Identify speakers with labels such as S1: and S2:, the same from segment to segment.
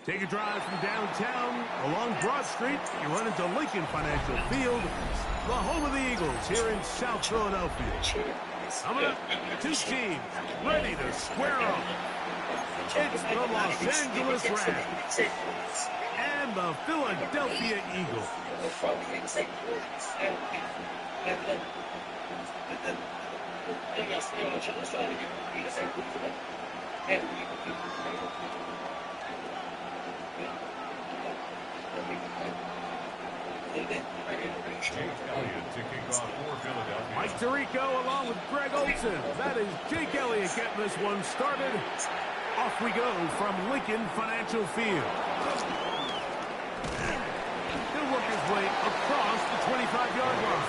S1: Take a drive from downtown along Broad Street. You run into Lincoln Financial Field, the home of the Eagles here in South Philadelphia. Coming up, two teams ready to square up. It's the Los Angeles Rams and the Philadelphia Eagles. Mike Tirico along with Greg Olsen. That is Jake Elliott getting this one started. Off we go from Lincoln Financial Field. He'll work his way across the 25-yard line.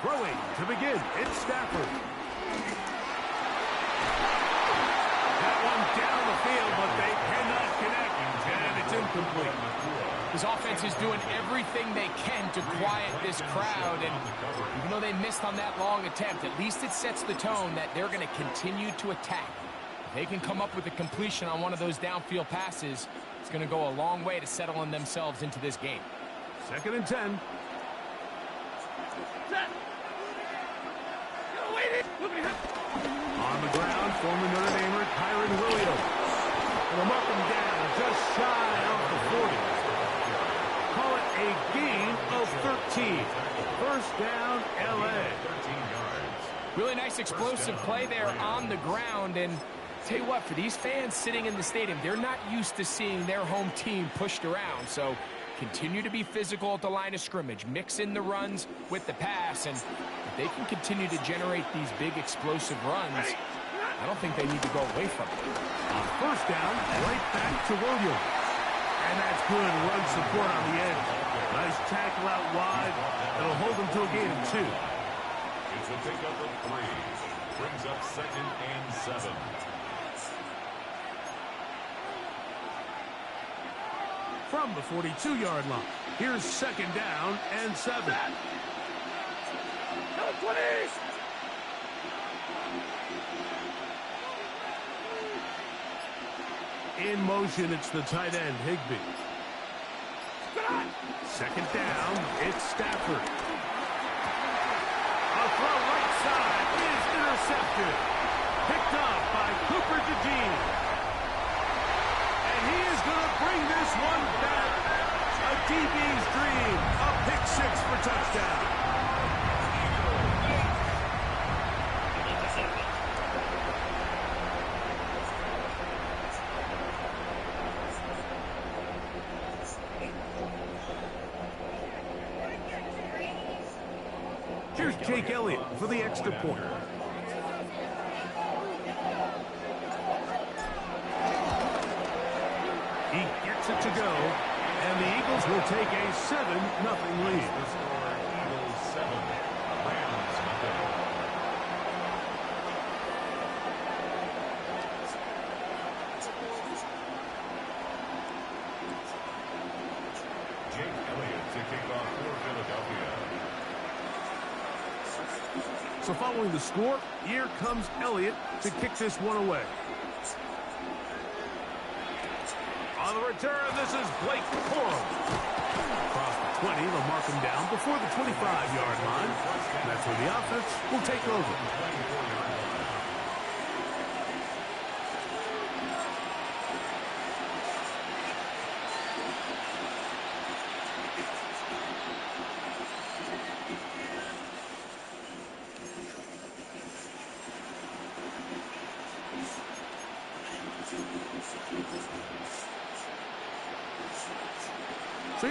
S1: Throwing to begin, it's Stafford. That one down the field, but they cannot connect, and it's incomplete.
S2: His offense is doing everything they can to quiet this crowd, and even though they missed on that long attempt, at least it sets the tone that they're going to continue to attack. If they can come up with a completion on one of those downfield passes, it's going to go a long way to settling themselves into this game.
S1: 2nd and 10. On the ground, former Notre Damer Kyren Williams. And they'll mark him down just shy of the 40. Call it a gain of 13. First down, L.A.
S2: Really nice explosive play there on the ground. And tell you what, for these fans sitting in the stadium, they're not used to seeing their home team pushed around. So continue to be physical at the line of scrimmage. Mix in the runs with the pass. And if they can continue to generate these big explosive runs, I don't think they need to go away from it.
S1: On first down, right back to Williams. And that's good run support on the edge. Nice tackle out wide. It'll hold them to a gain of 2.
S3: It's a pickup of 3. Brings up 2nd and 7.
S1: From the 42-yard line, here's 2nd down and 7. In motion, it's the tight end, Higbee. 2nd down, it's Stafford. A throw right side is intercepted. Picked up by Cooper DeJean. And he is going to bring this one back. A DB's dream. A pick 6 for touchdown. Here's Jake Elliott for the extra point. He gets it to go, and the Eagles will take a 7-0 lead.
S3: Eagles 7, Rams nothing. Jake Elliott to kick off for Philadelphia.
S1: So following the score, here comes Elliott to kick this one away. On the return, this is Blake Corum. Across the 20, they'll mark him down before the 25-yard line. That's where the offense will take over.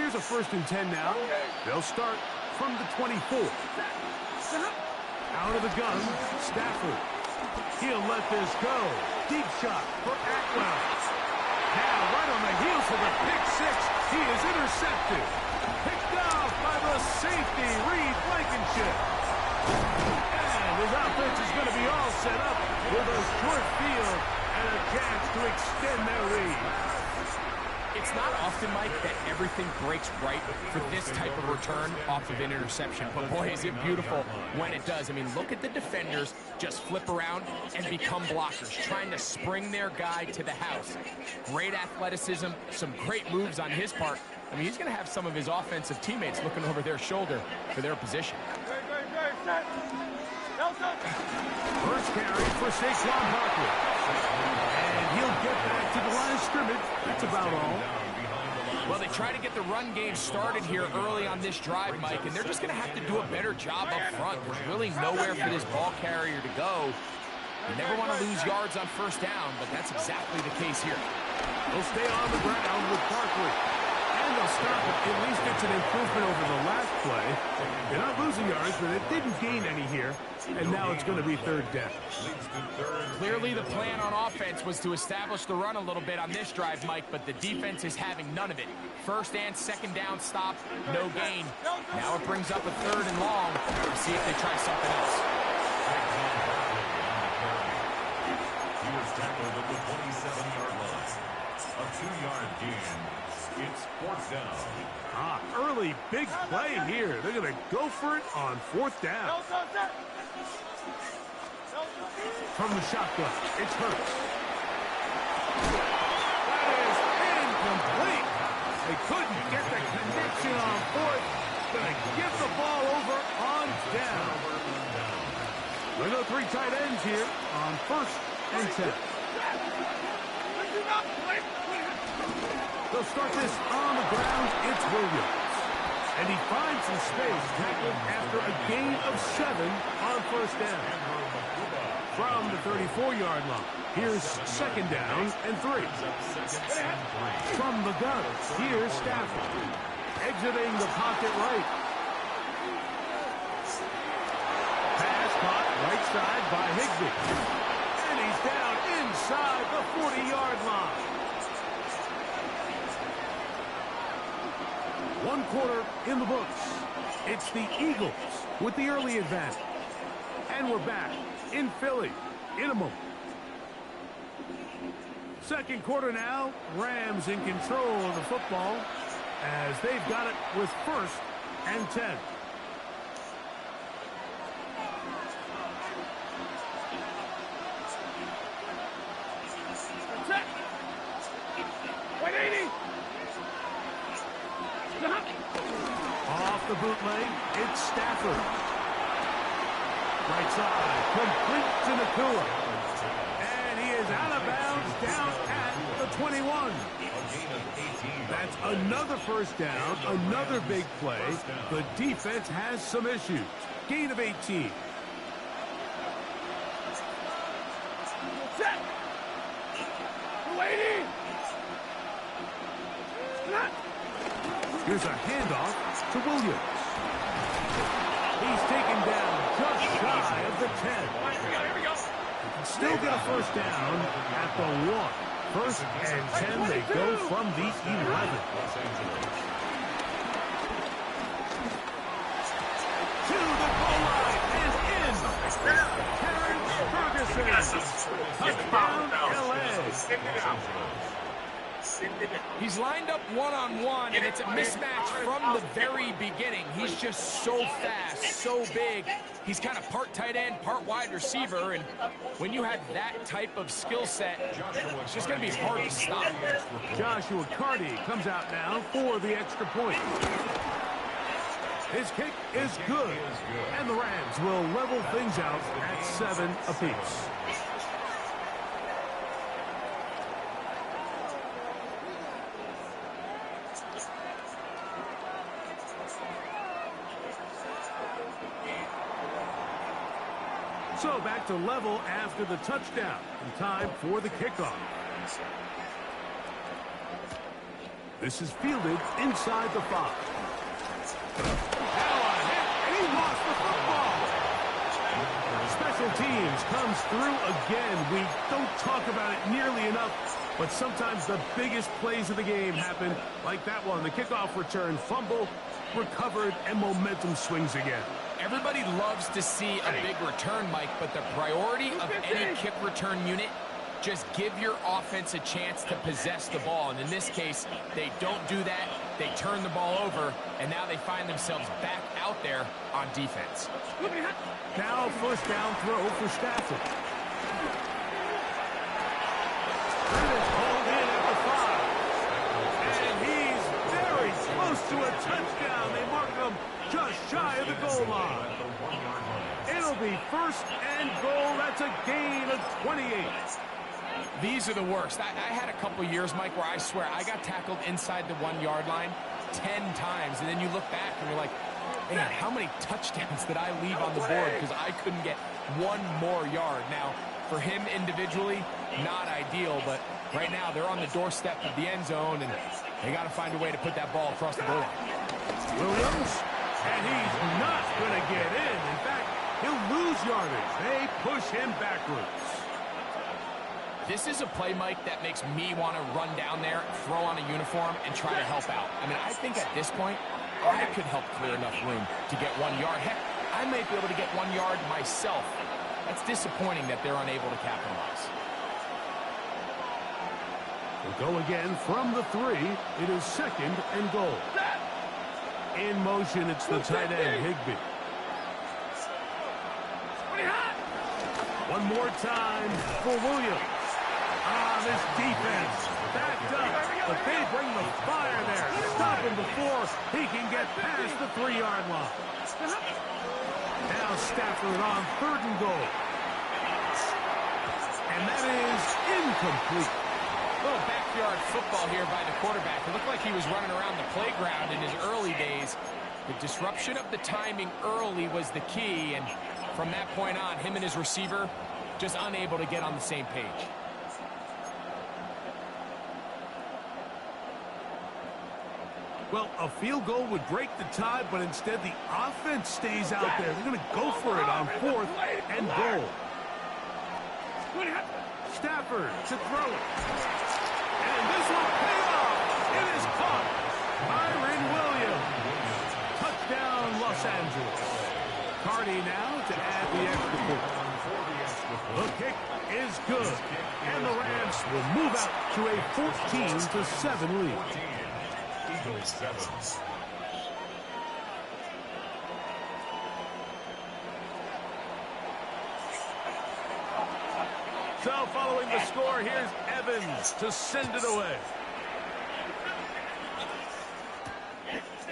S1: Here's a 1st and 10 now. They'll start from the 24. Out of the gun, Stafford. He'll let this go. Deep shot for Atwell. Now right on the heels of the pick six. He is intercepted. Picked off by the safety, Reed Blankenship. And his offense is going to be all set up with a short field and a chance to extend their lead.
S2: It's not often, Mike, that everything breaks right for this type of return off of an interception. But boy, is it beautiful when it does. I mean, look at the defenders just flip around and become blockers, trying to spring their guy to the house. Great athleticism, some great moves on his part. I mean, he's going to have some of his offensive teammates looking over their shoulder for their position.
S1: First carry for Saquon Barkley. And he'll get back to the line of scrimmage. That's about all.
S2: Well, they try to get the run game started here early on this drive, Mike, and they're just going to have to do a better job up front. There's really nowhere for this ball carrier to go. You never want to lose yards on 1st down, but that's exactly the case here.
S1: They'll stay on the ground with Barkley. And they'll stop it. At least it's an improvement over the last play. They're not losing yards, but it didn't gain any here. And now it's going to be 3rd down.
S2: Clearly the plan on offense was to establish the run a little bit on this drive, Mike, but the defense is having none of it. 1st and 2nd down stop, no gain. Now it brings up a 3rd and long. Let's see if they try something else.
S3: He was tackled at the 27-yard line. A 2-yard gain. It's 4th down.
S1: Early big play here. They're going to go for it on 4th down. From the shotgun, it's Hurts. That is incomplete. They couldn't get the connection on 4th. Going to give the ball over on down. We're going to 3 tight ends here on 1st and 10. They'll start this on the ground. It's Williams. And he finds some space, tackled after a gain of 7 on 1st down. From the 34-yard line, here's 2nd down and 3. From the gun, here's Stafford. Exiting the pocket right. Pass caught right side by Higbee. And he's down inside the 40-yard line. 1 quarter in the books. It's the Eagles with the early advantage. And we're back in Philly in a moment. 2nd quarter now. Rams in control of the football as they've got it with 1st and 10. Off the bootleg, it's Stafford. Right side, complete to Nakua. And he is out of bounds down at the 21. That's another 1st down, another big play. The defense has some issues. Gain of 18. Set. Waiting. Here's a handoff to Williams. He's taken down just shy of the 10. Here we go. He can still get a 1st down at the 1. 1st and 10, they go from the 11. To the goal line and in. Terrence Ferguson. Touchdown, LA.
S2: He's lined up one-on-one, and it's a mismatch from the very beginning. He's just so fast, so big. He's kind of part tight end, part wide receiver, and when you have that type of skill set, it's just going to be hard to stop.
S1: Joshua Carty comes out now for the extra point. His kick is good, and the Rams will level things out at 7 apiece. So back to level after the touchdown. And time for the kickoff. This is fielded inside the 5. Now a hit, and he lost the football. Special teams comes through again. We don't talk about it nearly enough, but sometimes the biggest plays of the game happen like that one. The kickoff return, fumble, recovered, and momentum swings again.
S2: Everybody loves to see a big return, Mike, but the priority of any kick return unit, just give your offense a chance to possess the ball. And in this case, they don't do that. They turn the ball over, and now they find themselves back out there on defense.
S1: Now first down throw for Stafford. That is pulled in at the 5. And he's very close to a touchdown. They mark him just shy of the goal line. It'll be first and goal. That's a gain of 28.
S2: These are the worst. I had a couple years, Mike, where I swear I got tackled inside the 1-yard line 10 times. And then you look back and you're like, man, how many touchdowns did I leave on the board because I couldn't get one more yard? Now, for him individually, not ideal, but right now they're on the doorstep of the end zone, and they got to find a way to put that ball across the goal line.
S1: Williams, and he's not going to get in. In fact, he'll lose yardage. They push him backwards.
S2: This is a play, Mike, that makes me want to run down there, throw on a uniform, and try to help out. I mean, I think at this point, I could help clear enough room to get 1 yard. Heck, I may be able to get 1 yard myself. That's disappointing that they're unable to capitalize.
S1: We'll go again from the 3. It is second and goal. In motion, it's the tight end, Higbee. One more time for Williams. This defense backed up, but they bring the fire there. Stop him before he can get past the 3-yard line. Now Stafford on third and goal. And that is incomplete.
S2: Little backyard football here by the quarterback. It looked like he was running around the playground in his early days. The disruption of the timing early was the key, and from that point on, him and his receiver just unable to get on the same page.
S1: Well, a field goal would break the tie, but instead the offense stays out there. They're going to go for it on fourth and goal. Stafford to throw it. And this will pay off. It is caught. Kyren Williams. Touchdown, Los Angeles. Carney now to add the extra point. The kick is good. And the Rams will move out to a 14-7 lead.
S3: Eagles 7.
S1: So following the score, here's Evans to send it away.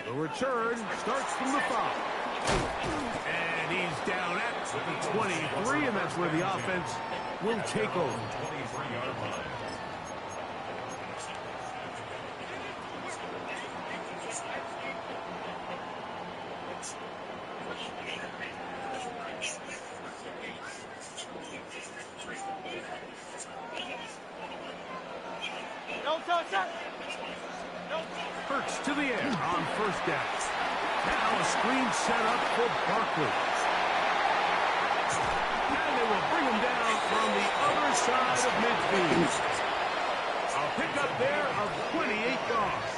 S1: The return starts from the 5. And he's down at the 23, and that's where the offense will take over.
S3: 23-yard line.
S1: Hurts to the air on first down. Now a screen set up for Barkley. And they will bring him down from the other side of midfield. A pickup there of 28 yards.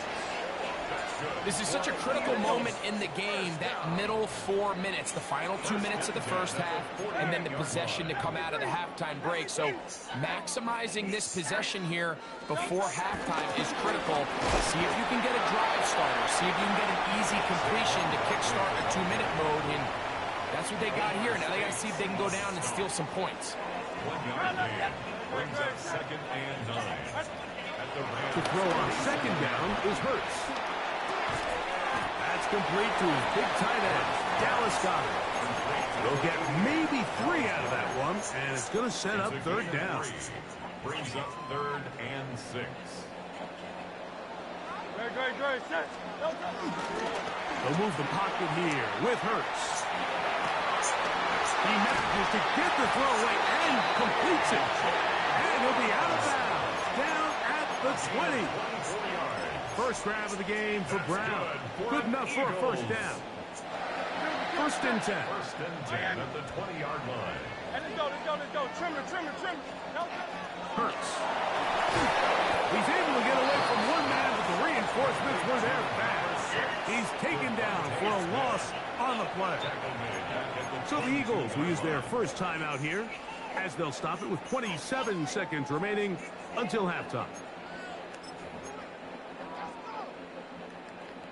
S2: This is such a critical moment in the game, that middle 4 minutes, the final 2 minutes of the first half, and then the possession to come out of the halftime break. So maximizing this possession here before halftime is critical. See if you can get a drive starter. See if you can get an easy completion to kickstart a 2-minute mode. And that's what they got here. Now they got to see if they can go down and steal some points.
S3: 1 yard gain brings up second and 9. At the Rams.
S1: To throw on second down is Hurts. That's complete to his big tight end, Dallas Goedert. They'll get maybe 3 out of that one, and it's going to set up third down.
S3: Brings up third and 6.
S1: They'll move the pocket here with Hurts. He manages to get the throw away and completes it. And he'll be out of bounds, down at the 20. First grab of the game for Brown. Good enough for a first down. First and 10.
S3: First and 10 at the 20-yard line.
S4: Let's go. Trimmer.
S1: Hurts. He's able to get away from one man, but the reinforcements were there fast. He's taken down for a loss on the play. So the Eagles will use their first timeout here, as they'll stop it with 27 seconds remaining until halftime.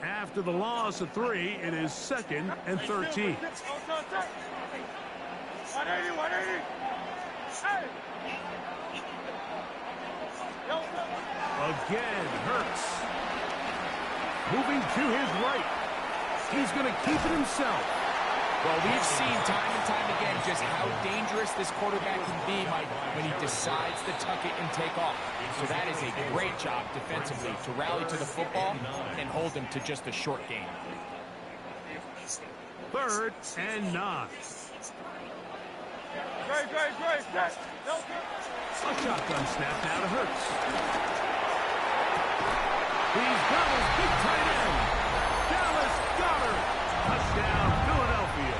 S1: After the loss of 3, it is 2nd and 13.
S4: 180. Hey!
S1: Again, Hurts. Moving to his right. He's going to keep it himself.
S2: Well, we've seen time and time again just how dangerous this quarterback can be, Mike, when he decides to tuck it and take off. So that is a great job defensively to rally to the football and hold him to just a short gain.
S1: 3rd and 9.
S4: Great.
S1: A shotgun snap now to Hurts. He's got his big tight end. Dallas Goedert. Touchdown, Philadelphia.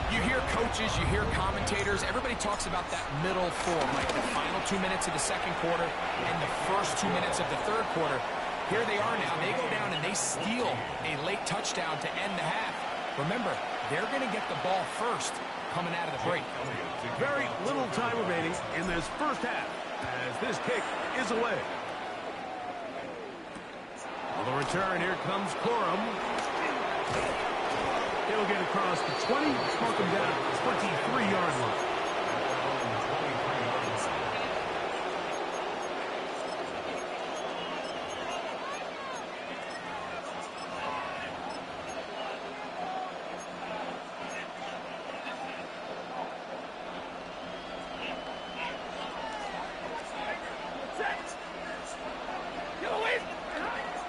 S2: You hear coaches, you hear commentators, everybody talks about that middle four, like the final 2 minutes of the second quarter and the first 2 minutes of the third quarter. Here they are now. They go down and they steal a late touchdown to end the half. Remember, they're going to get the ball first coming out of the break.
S1: Very little time remaining in this first half as this kick is away. On the return, here comes Corum. He'll get across the 20, mark him down at the 23-yard line.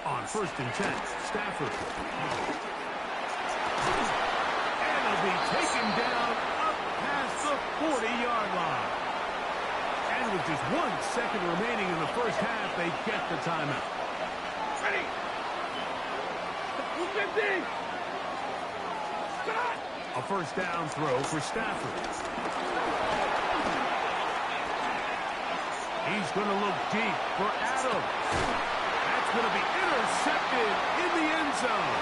S1: On 1st and 10, Stafford. And he'll be taken down up past the 40-yard line. And with just 1 second remaining in the first half, they get the timeout.
S4: Ready. 250.
S1: A first down throw for Stafford. He's going to look deep for Adams. That's going to be intercepted in the end zone.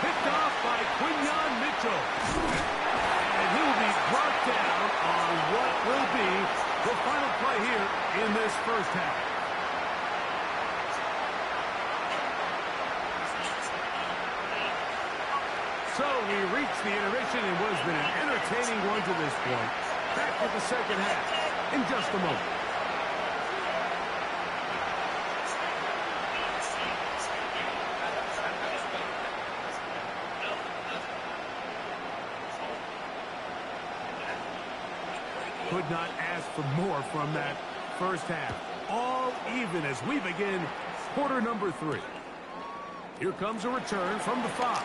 S1: Picked off by Quinyon Mitchell. And he'll be brought down on what will be the final play here in this first half. So we reach the intermission in what has been an entertaining one to this point. Back with the second half in just a moment. Could not ask for more from that first half. All even as we begin quarter number 3. Here comes a return from the 5.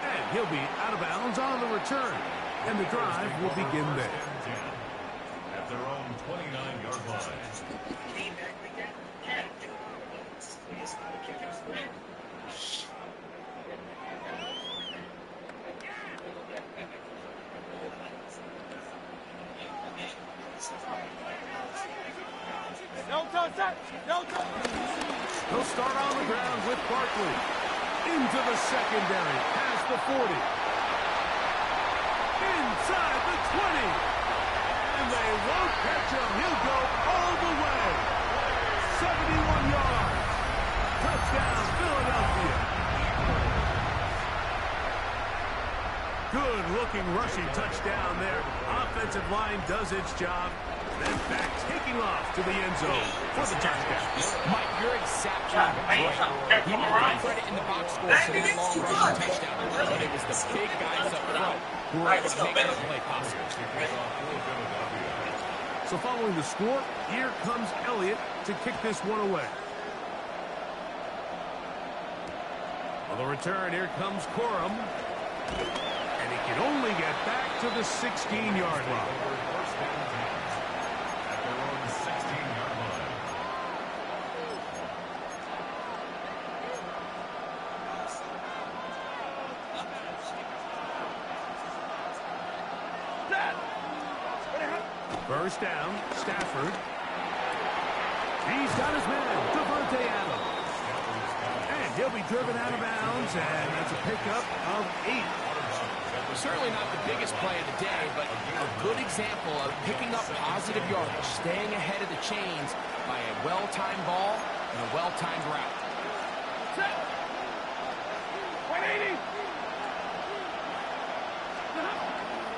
S1: And he'll be out of bounds on the return. And the drive will begin there.
S3: At their own 29-yard line.
S1: He'll start on the ground with Barkley. Into the secondary, past the 40. Inside the 20. And they won't catch him. He'll go all the way. 71 yards. Touchdown, Philadelphia. Good-looking rushing touchdown there. Offensive line does its job. Then back taking off to the end zone for the touchdown.
S2: Mike, you're exactly right. He didn't get credit in the box score for that long rushing touchdown, but it was the big guys up front who were able to make that play possible.
S1: So following the score, here comes Elliott to kick this one away. On the return, here comes Corum. And he can only get back to the 16-yard line.
S3: At their own 16-yard
S1: First down, Stafford. He's got his man, Devontae Adams. And he'll be driven out of bounds, and that's a pickup of 8.
S2: Certainly not the biggest play of the day, but a good example of picking up positive yardage, staying ahead of the chains by a well-timed ball and a well-timed route.
S4: 180.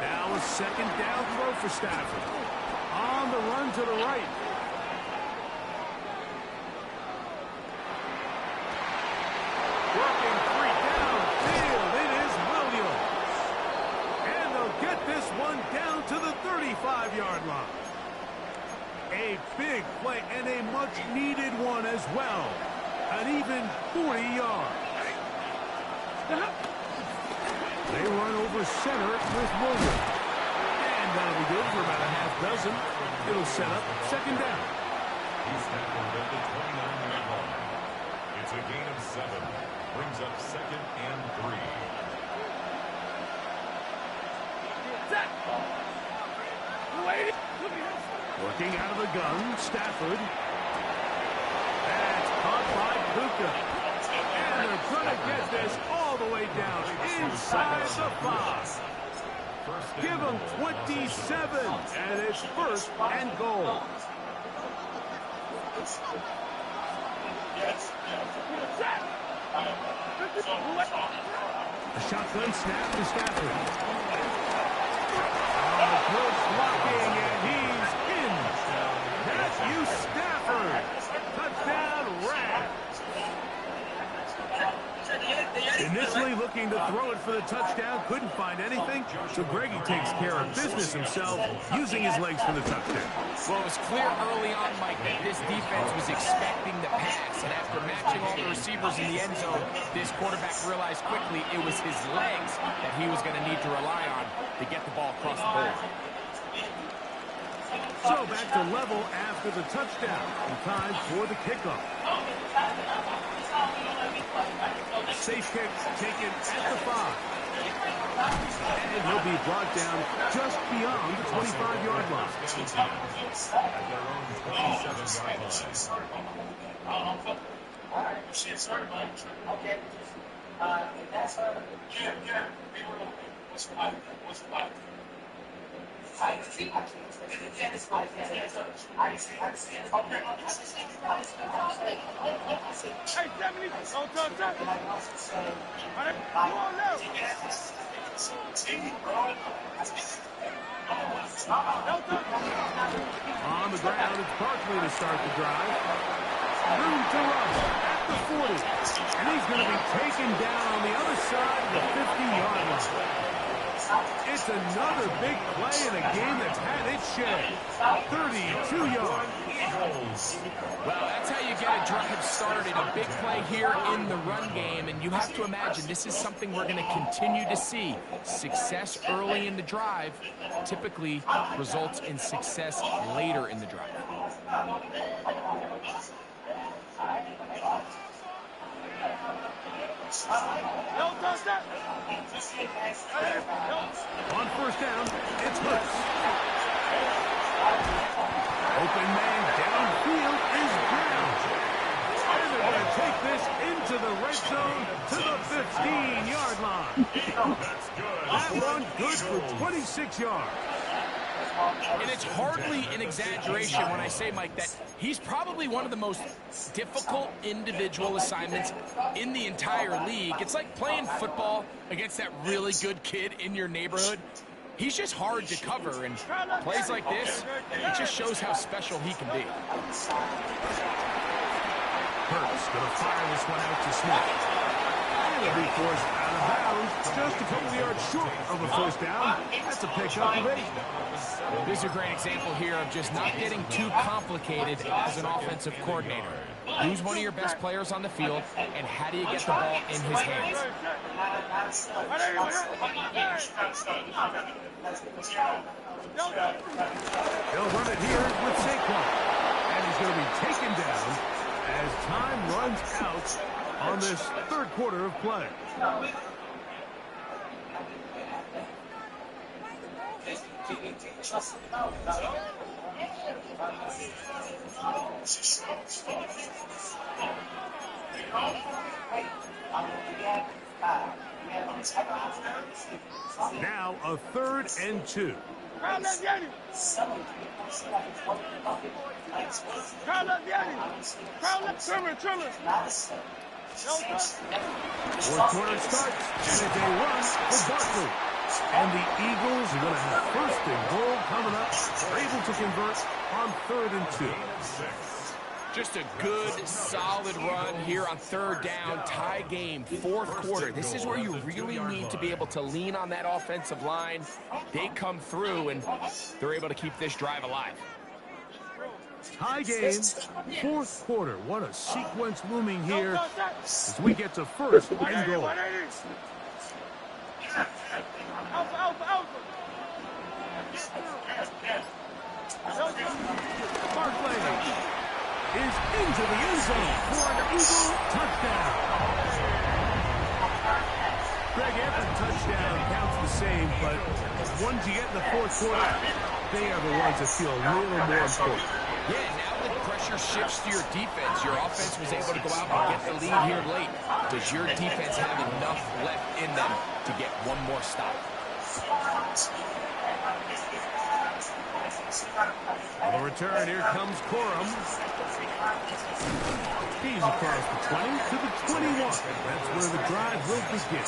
S1: Now a second down throw for Stafford. On the run to the right. Working 3 downfield. It is Williams. And they'll get this one down to the 35-yard line. A big play and a much-needed one as well. An even 40 yards. They run over center with Williams. And that'll be good for about a half dozen. It'll set up second down.
S3: He's tackled at the 29-yard line. It's a gain of 7. Brings up second and 3.
S1: Working out of the gun, Stafford. That's caught by Puka. And they're going to get this all the way down inside the 5. Give them 27, and it's first and goal. A shotgun snap to Stafford. Close blocking, and he's in. Matthew Stafford. Touchdown, Rams. Initially looking to throw it for the touchdown, couldn't find anything, so Greggy takes care of business himself, using his legs for the touchdown.
S2: Well, it was clear early on, Mike, that this defense was expecting the pass, and after matching all the receivers in the end zone, this quarterback realized quickly it was his legs that he was going to need to rely on to get the ball across the board.
S1: So back to level after the touchdown, in time for the kickoff. Safe kick taken at the 5. And he'll be brought down just beyond the 25-yard line.
S3: At their own 27-yard line.
S5: Okay. That's I see.
S4: Hey, 70. Don't touch that. You all know.
S1: On the ground, it's Barkley to start the drive. Room to rush at the 40. And he's going to be taken down on the other side of the 50-yard line. It's another big play in a game that's had its share. 32 yards.
S2: Well, that's how you get a drive started. A big play here in the run game, and you have to imagine this is something we're going to continue to see. Success early in the drive typically results in success later in the drive.
S4: Don't touch that.
S1: On first down, it's Hurts. Open man downfield is Brown. And they're going to take this into the red zone to the 15-yard line.
S3: That's good.
S1: That one good for 26 yards.
S2: And it's hardly an exaggeration when I say, Mike, that he's probably one of the most difficult individual assignments in the entire league. It's like playing football against that really good kid in your neighborhood. He's just hard to cover, and plays like this, it just shows how special he can be.
S1: Hurts going to fire this one out to Smith. And it'll be forced out of bounds, just a couple of yards short of a first down. That's a pickup of 8.
S2: This is a great example here of just not getting too complicated as an offensive coordinator. Who's one of your best players on the field, and how do you get the ball in his hands?
S1: They'll run it here with Saquon. And he's going to be taken down as time runs out on this third quarter of play. Now a 3rd and 2.
S4: Crowd left Yanni. Crowd left Yanni. Crowd left Trimmer.
S1: Fourth quarter starts, and it's a run for Barkley. And the Eagles are going to have 1st and goal coming up. They're able to convert on 3rd and 2.
S2: Just a good, solid run here on 3rd down, tie game, 4th quarter. This is where you really need to be able to lean on that offensive line. They come through, and they're able to keep this drive alive.
S1: Tie game, 4th quarter. What a sequence looming here as we get to 1st and goal.
S4: Alpha.
S1: Barkley is into the end zone for an Eagle touchdown. Greg, every touchdown counts the same, but ones you get in the 4th quarter, they are the ones that feel a little more important.
S2: Yeah, now that pressure shifts to your defense, your offense was able to go out and get the lead here late. Does your defense have enough left in them to get one more stop?
S1: On the return, here comes Corum. He's across the 20 to the 21. That's where the drive will begin.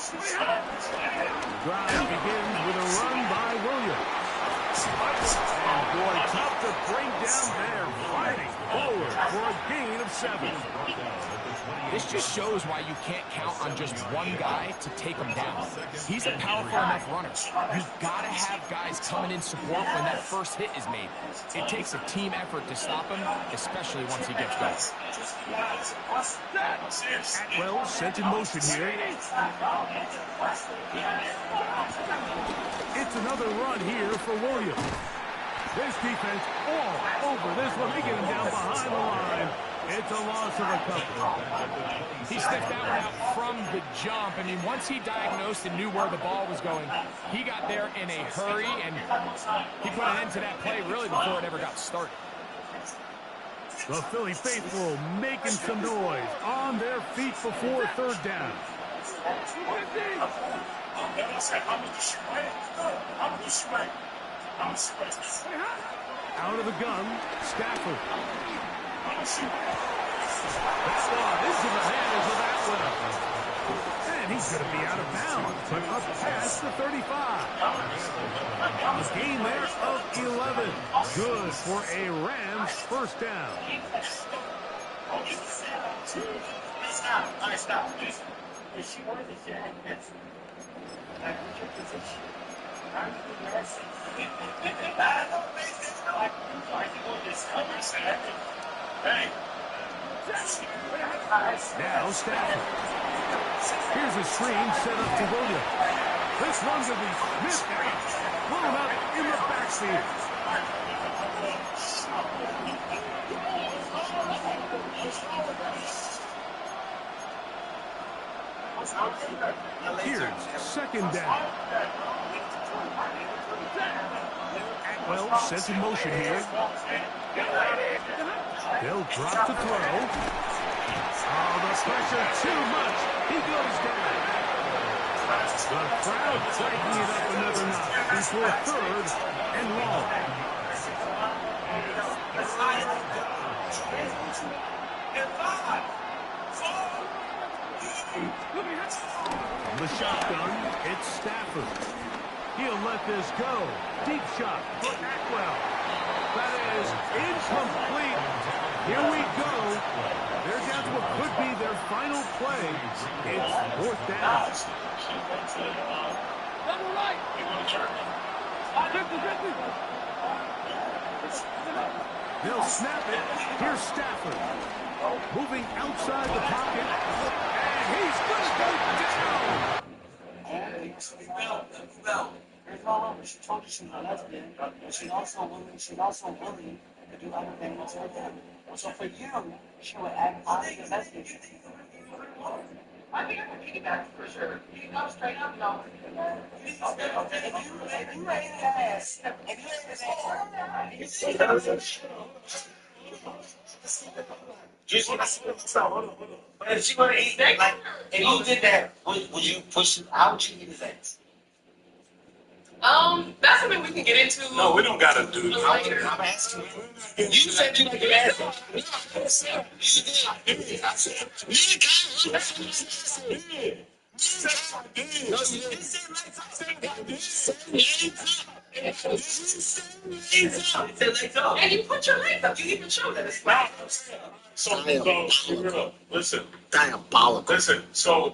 S1: The drive begins with a run by Williams. And boy, tough to bring down there, fighting forward for a gain of 7.
S2: This just shows why you can't count on just one guy to take him down. He's a powerful enough runner. You've got to have guys coming in support when that first hit is made. It takes a team effort to stop him, especially once he gets going.
S1: Atwell sent in motion here. It's another run here for Williams. This defense all over this one. They get him down behind the line. It's a loss of a couple.
S2: He sniffed that one out from the jump. I mean, once he diagnosed and knew where the ball was going, he got there in a hurry, and he put an end to that play really before it ever got started.
S1: The Philly faithful making some noise on their feet before 3rd down. Out of the gun, Stafford. That one into the hands of Atwell. And he's going to be out of bounds, but up past the 35. A gain there of 11. Good for a Rams 1st down. Now Stafford. Here's a screen set up to Williams. This one's going to be Smith blown up in the backfield. Here's 2nd down. Atwell sent in motion here. They'll drop to throw. Oh, the pressure too much. He goes down. The crowd taking it up another notch before 3rd and long. From the shotgun, it's Stafford. He'll let this go. Deep shot for Atwell. That is incomplete. Here we go. They're down to what could be their final play. It's 4th down.
S4: Double right. 50-50.
S1: They'll snap it. Here's Stafford. Moving outside the pocket. And he's going to go down.
S5: She told you she's a lesbian, but she's also willing to do other things with him. So for you, she would act positive lesbian. I think I can piggyback for sure. You go straight up, no. Okay. If you raise his ass, but if she would have eaten that, like, if you did that, would you push it? How would you eat his ass?
S6: That's something we can get into.
S3: No, we don't gotta do that.
S5: I'm asking you. You said you like your ass.
S6: And you put your legs up. You even show that it's flat.
S3: So, listen.
S7: Diabolical.
S3: Listen, so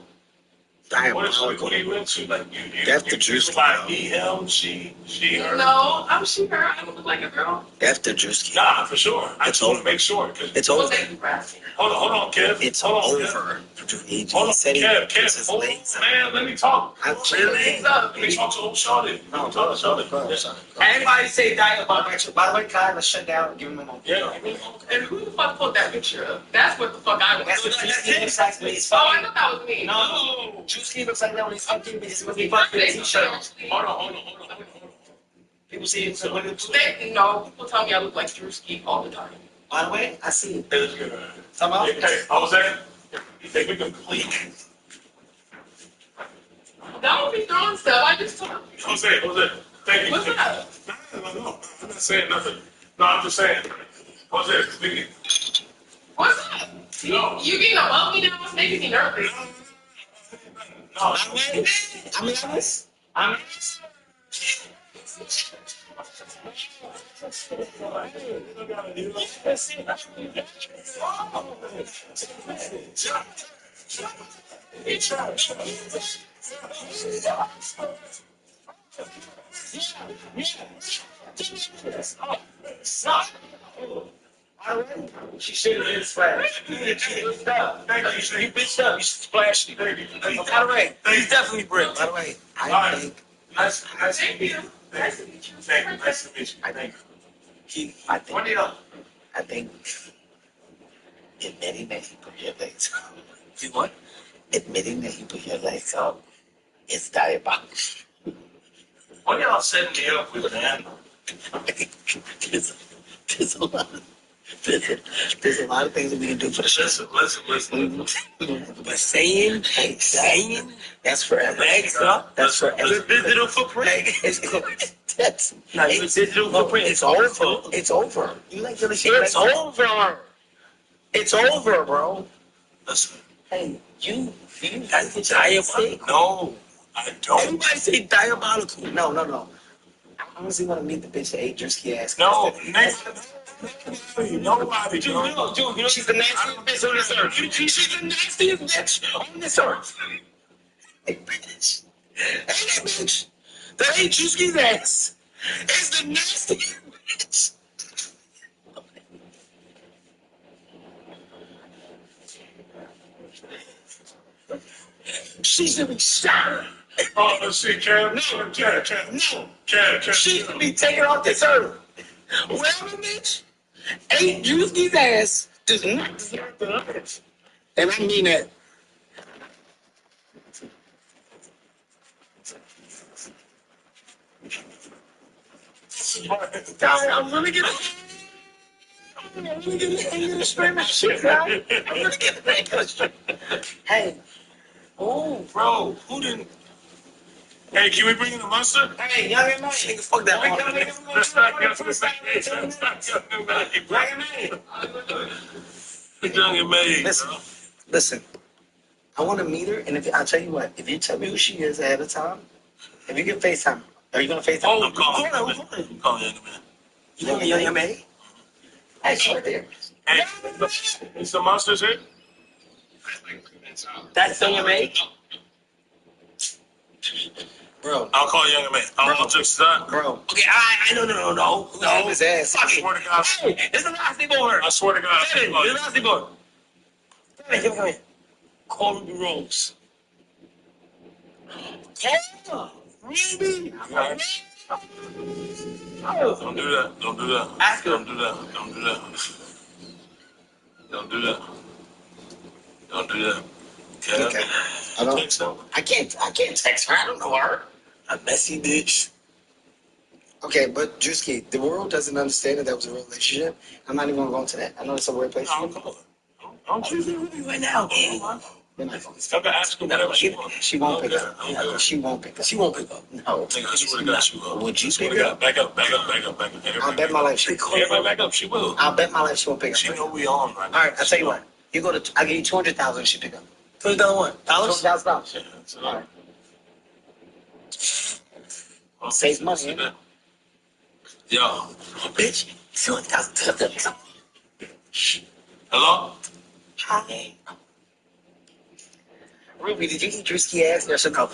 S7: Diabolical.
S3: what are you into? Like
S7: That's the juice.
S3: Like he, him, she, her.
S6: No, I'm she, her. I don't look like a girl.
S7: That's the juice.
S3: Nah, for sure. I just want to make sure.
S7: It's
S6: Well,
S7: over.
S6: thank you for asking.
S3: Hold on, Kev.
S7: It's
S3: hold on,
S7: over. He
S3: Hold on,
S7: said he
S3: Kev.
S7: puts his
S3: Hold
S7: legs
S3: on,
S7: up.
S3: man. Let me talk.
S6: Put your legs up.
S3: Let me talk to old Shorty.
S7: No,
S3: Let me talk to Shorty.
S7: go ahead.
S5: Anybody say diabolical? By the way, Kyle, let's shut down and give him a moment.
S3: Yeah.
S6: And who the fuck put that picture up? That's what the fuck I was
S5: That's what
S6: doing.
S5: Juicy looks like when he's
S6: Oh, I
S5: fucking.
S6: thought that was me.
S5: No, Juicy looks like that when he's fucking. It's when he fucking his t-shirt.
S3: Hold on.
S5: People see it. So when it's,
S6: No, people tell me I look like Drewski all the time.
S5: by the way, I see it.
S3: Hey,
S5: Come on.
S3: Jose, you think we can complete?
S6: Don't be throwing stuff. I just told you.
S3: Jose, thank you.
S6: What's up?
S3: No, I'm not saying nothing. No, I'm just saying. Jose, speaking.
S6: What's up?
S3: No.
S6: You getting above me now? It's making me nervous.
S3: No.
S5: I'm honest. I'm honest. She should have been splashed. You bitched up. You bitched up. You splashed it. By the way, he's definitely brick. By the way, I think
S3: Nice to
S6: Thank
S3: meet
S6: you.
S3: you.
S6: Nice to meet you.
S3: Thank you. Nice to meet you.
S7: I think
S5: What do you know?
S7: I think admitting that he put your legs up.
S5: You what?
S7: Admitting that he put your legs up is diabolical.
S3: What y'all setting me up with, man?
S7: There's a lot of there's a lot of things that we can do for the show.
S3: Listen.
S7: But saying that's forever.
S5: Legs up.
S7: That's forever.
S5: Digital footprint.
S7: That's
S5: No, your digital footprint.
S7: it's over. It's over. You like your shit.
S5: It's over. It's over, bro.
S7: Listen, hey, you
S5: That's diabolical. No, I don't.
S7: everybody say diabolical. No. I honestly want to meet the bitch that ate Drisky ass.
S3: No, nobody.
S5: Dude, she's the nastiest bitch on this earth. She's the nastiest bitch on this earth.
S7: Hey, bitch.
S5: Hey, that bitch that ate Drewski's ass is the nastiest bitch. She should be shot.
S3: Oh, let's see, Cam. Cam.
S5: She should be taken off this earth. Whoever bitch ate Drewski's ass does not deserve the earth. And I mean that. I'm really getting angry to scream and shit, guy. I'm really getting angry to scream. Hey. Oh,
S3: Bro, who didn't? Hey, can we bring in the monster?
S5: hey, young and man. Nigga, fuck that.
S3: Young and made.
S7: Listen. I want to meet her, and I'll tell you what. If you tell me who she is ahead of time, if you can FaceTime, are you gonna FaceTime?
S3: Oh, I'm calling young man.
S7: You know young man? Hey, she's right there.
S3: Hey, is the monsters here?
S5: That's young and man.
S7: Bro.
S3: I'll call young man. I'll just
S7: Bro.
S5: Okay, I no.
S7: His ass.
S5: Fuck it.
S3: swear to God.
S5: Hey, it's the last thing over.
S3: I swear to God.
S5: Kevin, it's the last thing over. Kevin, come here. Call Ruby Rose. Call her. Ruby
S8: Don't do that. Don't do that.
S7: Ask her.
S8: Don't do that. Don't do that. Don't do that. Don't do that. Okay.
S7: Okay. I don't.
S8: Text her.
S7: I can't text her. I don't know her.
S8: A messy bitch.
S7: Okay, but Drewski, the world doesn't understand that was a real relationship. I'm not even gonna go into that. I know it's a weird place.
S8: I'm choosing Ruby right now.
S7: You're not gonna
S8: I'm gonna ask her whatever she wants.
S7: She won't pick up.
S8: Okay.
S7: She won't pick up.
S8: She won't pick up.
S7: No.
S8: Nigga, I swear to God, she will.
S7: Would you
S8: Swear
S7: pick
S8: to
S7: up?
S8: God. Back up, back up, back up, back up.
S7: I'll bet my life she will.
S8: Everybody back up. She will.
S7: I'll bet my life she won't pick up.
S8: She know we on right now.
S7: All right, I'll tell you what. You go to. I'll give you 200,000 if she pick up.
S8: $20 what? Dollars?
S7: $200,000.
S8: Yeah, that's
S7: All right.
S8: Oh,
S7: Save money.
S8: man. Yo, bitch.
S7: 200,000.
S8: Hello?
S7: Hi. Ruby, did you eat Drewski ass? Yes or no?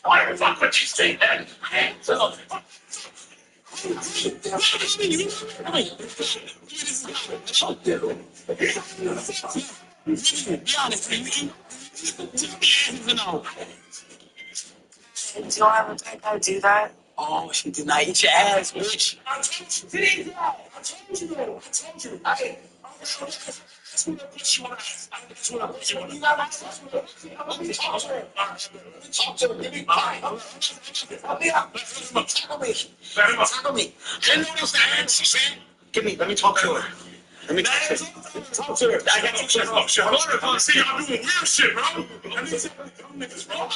S8: Why the fuck would you say that? So, be honest,
S5: Do I ever think I do that?
S7: Oh, she did not eat your ass, bitch.
S8: I told you. I told you. I told you. That's what I put you on. That's what I put you on. You got talk to her. Talk to her. Give me time. Help me out. Tackle me. Tackle me. I didn't know that's the answer, man.
S7: Give me. Let me talk to her. Let me talk to her.
S8: Talk to her. I got to check off. I want to see y'all doing weird shit, bro. I need to tell them niggas, bro.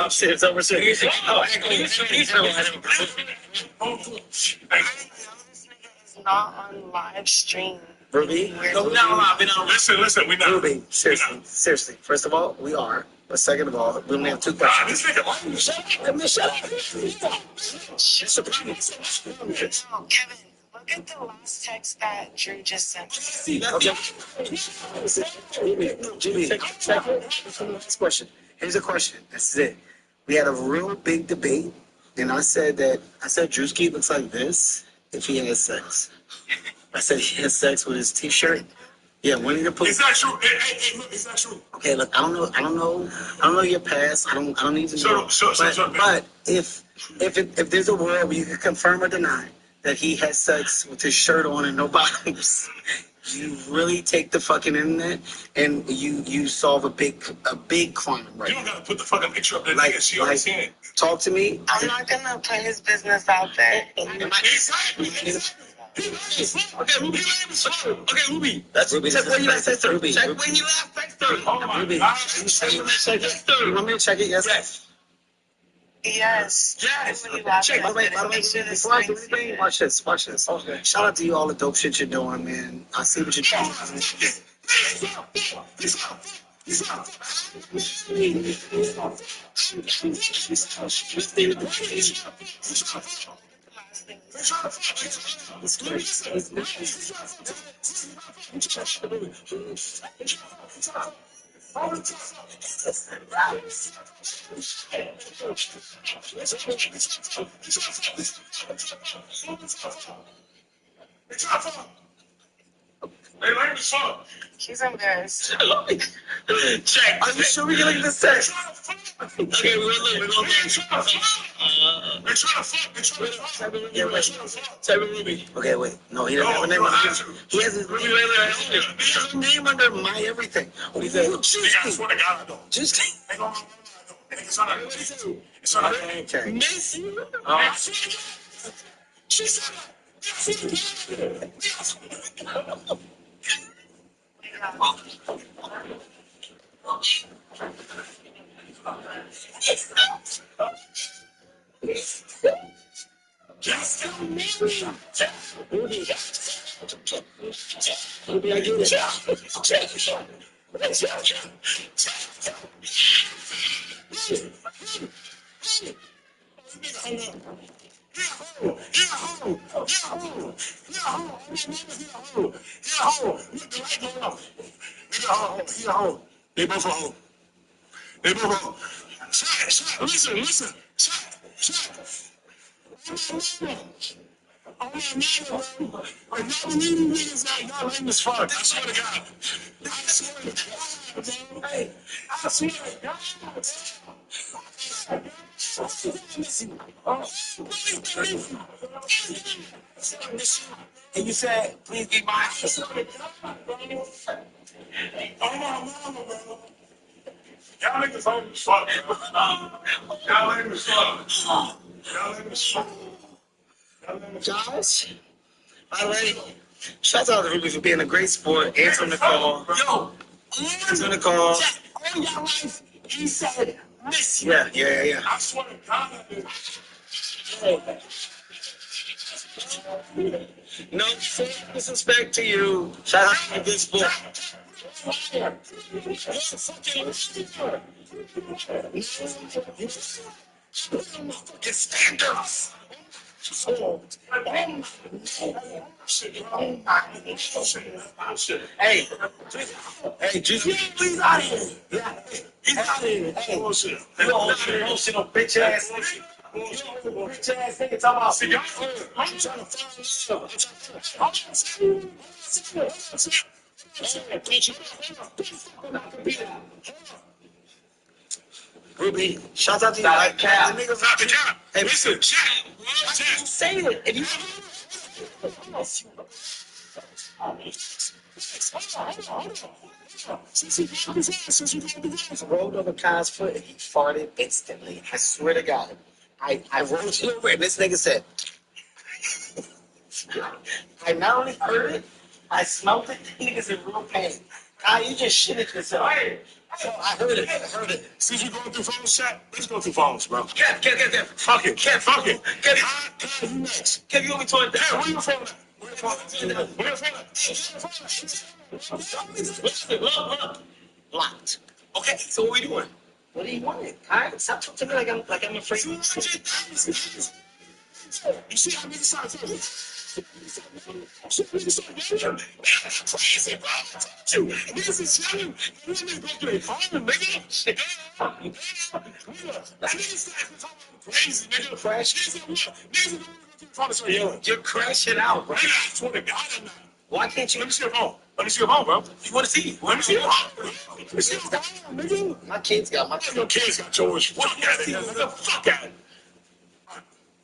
S7: Upstairs, overstairs.
S5: This nigga is not on live stream.
S7: Ruby?
S8: No, we're not live. Listen, we not.
S7: Ruby, seriously. First of all, we are. But second of all, we only have 2 questions.
S8: This nigga, why you shut up?
S7: Come here, shut up.
S8: It's a problem.
S5: No, Kevin, look at the last text that Drew just sent.
S7: Okay. Jimmy, next question. Here's a question. This is it. We had a real big debate, and I said Drewski looks like this if he has sex. I said he has sex with his t-shirt. Yeah, when you put.
S8: Is that true? Hey, look, is that true?
S7: Okay, look, I don't know your past. I don't need to know.
S8: Sure,
S7: but if there's a world where you can confirm or deny that he has sex with his shirt on and no bottoms, you really take the fucking internet and you solve a big crime right
S8: You don't
S7: now.
S8: gotta put the fucking picture up there.
S7: Like-
S8: Nigga, she already
S7: like-
S8: seen it.
S7: Talk to me.
S5: I'm not gonna put his business out there.
S8: Exactly. Okay, Ruby.
S7: That's Ruby.
S8: Check where you last text her.
S7: Ruby.
S8: Check where you last text her. Oh my
S7: Ruby.
S8: God.
S7: You want me to check it? Yes.
S5: Yes.
S8: Yes.
S5: When you laugh
S7: Check.
S5: at
S7: By the way,
S5: it, make sure the
S7: before I do
S5: screen's
S7: anything,
S5: muted.
S7: watch this. Okay. Shout out to you all the dope shit you're doing, man. I see what you're doing.
S5: He's embarrassed.
S8: Check.
S7: Are you sure we can look at this text?
S8: Okay, we're gonna They're trying to fuck. Type in Ruby.
S7: Okay, wait. No, he doesn't have a name under He has his
S8: Ruby later.
S7: he has a name under my everything.
S8: Nigga, I swear to God, I don't.
S7: Just
S8: They gonna it's on her. It's on her.
S7: okay.
S8: Macy. She said
S7: Ruby, I get it.
S8: They both are home. Listen. I'm not mad, bro. Like, y'all believe these niggas that y'all lame as fuck. I swear to God. I swear to God, bro. Hey, I swear to God, bro. And you said, please be mine. I swear to God, bro. Oh, my mama, bro. Y'all niggas lame as fuck, bro. Y'all lame as fuck. Y'all lame as fuck.
S7: Josh, by the way, shout out to Ruby for being a great sport. Answering the call.
S8: Yo,
S7: Answering the call.
S8: all your life, he said, miss you.
S7: Yeah.
S8: I swear to God, I did.
S7: No disrespect to you. Shout out to a good sport.
S8: Fucking standards.
S7: Hey, Juicy.
S8: He's out of here. He's out of here.
S7: Hey,
S8: Bullshit.
S7: you emotional bitch ass nigga. Bitch ass nigga talking about.
S8: See, I'm trying to find
S7: Ruby, shout out to you.
S8: Stop
S7: The niggas
S8: Stop the cap.
S7: Hey,
S8: Listen, chat.
S7: say it. If you rolled over Kai's foot and he farted instantly. I swear to God. I rolled it over and this nigga said, I not only heard it, I smelled it. The nigga's in real pain. Kai, you just shit at yourself. So I heard it.
S8: Since you're going through phones, chat, let's go through phones, bro.
S7: Kev.
S8: Fuck it. Fuck it.
S7: Kev,
S8: You next.
S7: Kev, you want me to it?
S8: Hey, where your phone at? Where your phone at?
S7: Blocked. Okay, so what we doing? What do you want? Kai, stop talking to me like I'm afraid.
S8: You see how niggas start talking? Crazy, bro. I told you. Niggas is yelling. Niggas go through their phone, nigga. Niggas start talking crazy, nigga.
S7: Crash.
S8: Niggas don't want to go through the phone and start yelling.
S7: You're crashing out, bro.
S8: Nigga, I swear to God, I'm not.
S7: Why can't you?
S8: Let me see your phone. Let me see your phone, bro.
S7: You want to see?
S8: Let me see your phone. Let me see your phone, nigga.
S7: My kids got my.
S8: Your kids got yours. Fuck out of here, nigga. Fuck out of here.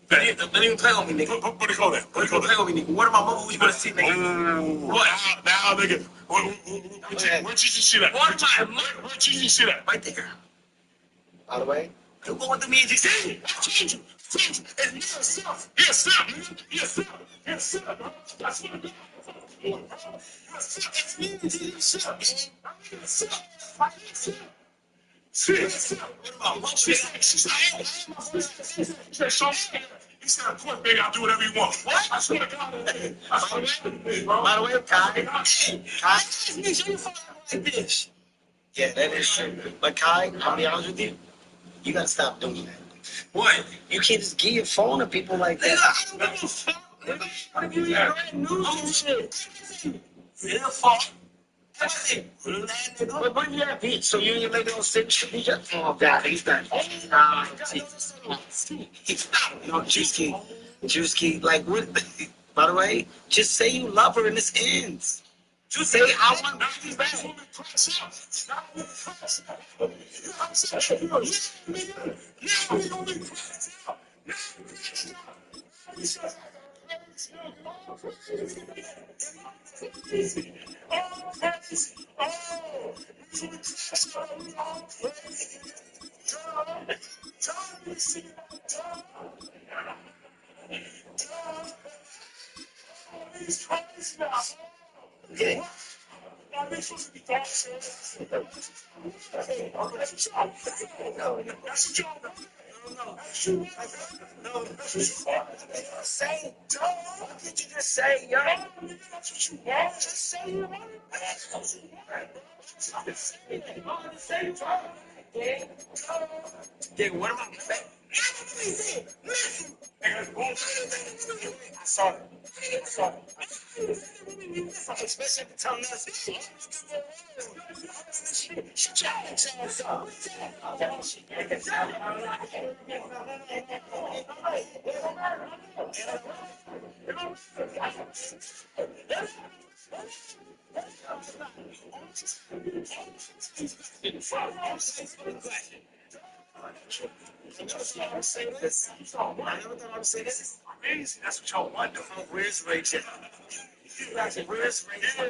S7: Don't even play on me, nigga.
S8: What do you call that? What do you call
S7: Play
S8: that?
S7: on me, nigga. What am I moving? You want to see, nigga?
S8: What? Now, nigga. Where did you see that? Where did you see that?
S7: Right there. By the way, you going through me and just say it.
S8: I told you. It's yourself. Yourself, nigga. Yourself, bro. I swear to God. It's me and yourself. I'm yourself. See yourself. What about what? She said, show me. He said, of course, baby, I'll do whatever you want. What? I swear to God.
S7: By the way, Kai.
S8: Show your phone like this.
S7: Yeah, that is true. But Kai, I'll be honest with you. You gotta stop doing that.
S8: What?
S7: You can't just give your phone to people like that.
S8: Nigga, I don't give a fuck. Nigga, what if you eat brand new shit? Yeah, fuck. Everything.
S7: But bring that bitch so you and your lady don't sit and shit. Oh, God, he's done. Nah, no, Juice Key, like, what? By the way, just say you love her and this ends. Just say, I want you back. Yeah. Say, what did you just say, yo? That's what you want. Just say you want it. Yeah, what am I saying?
S8: I saw it. Especially at the time I never thought I would say this. Crazy. That's what y'all wonder. Where's Rachel? Where's Rachel?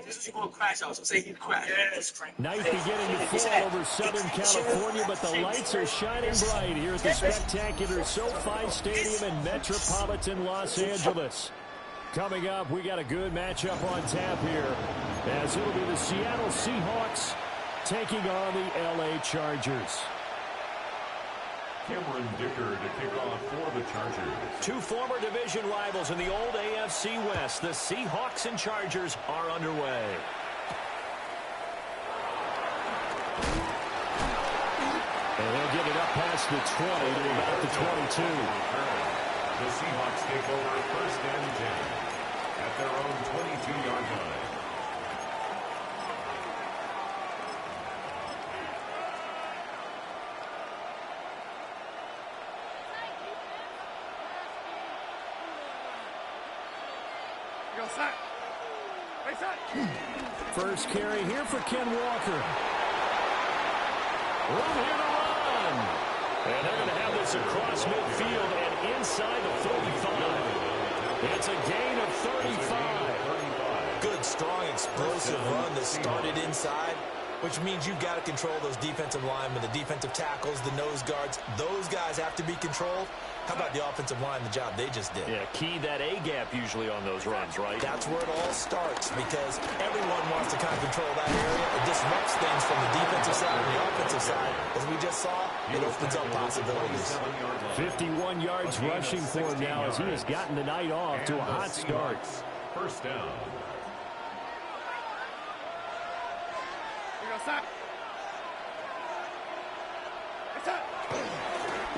S8: He's going to crash out, so say he crashed.
S9: Night beginning to fall over Southern California, but the lights are shining bright here at the spectacular SoFi Stadium in metropolitan Los Angeles. Coming up, we got a good matchup on tap here, as it'll be the Seattle Seahawks taking on the LA Chargers.
S3: Cameron Dicker to kick off for the Chargers.
S9: Two former division rivals in the old AFC West. The Seahawks and Chargers are underway. And he'll get it up past the 20 to about the 22.
S3: The Seahawks take over 1st and 10 at their own 22-yard line.
S9: First carry here for Ken Walker. Room here to run. And they're going to have this across midfield and inside the 35. It's a gain of 35.
S10: Good, strong, explosive run that started inside, which means you've got to control those defensive linemen, the defensive tackles, the nose guards. Those guys have to be controlled. How about the offensive line, the job they just did?
S9: Yeah, key that A-gap usually on those runs, right?
S10: That's where it all starts, because everyone wants to kind of control that area. It disrupts things from the defensive side and the offensive side. As we just saw, it opens up possibilities.
S9: 51 yards rushing for him now as he has gotten the night off to a hot start.
S3: First down.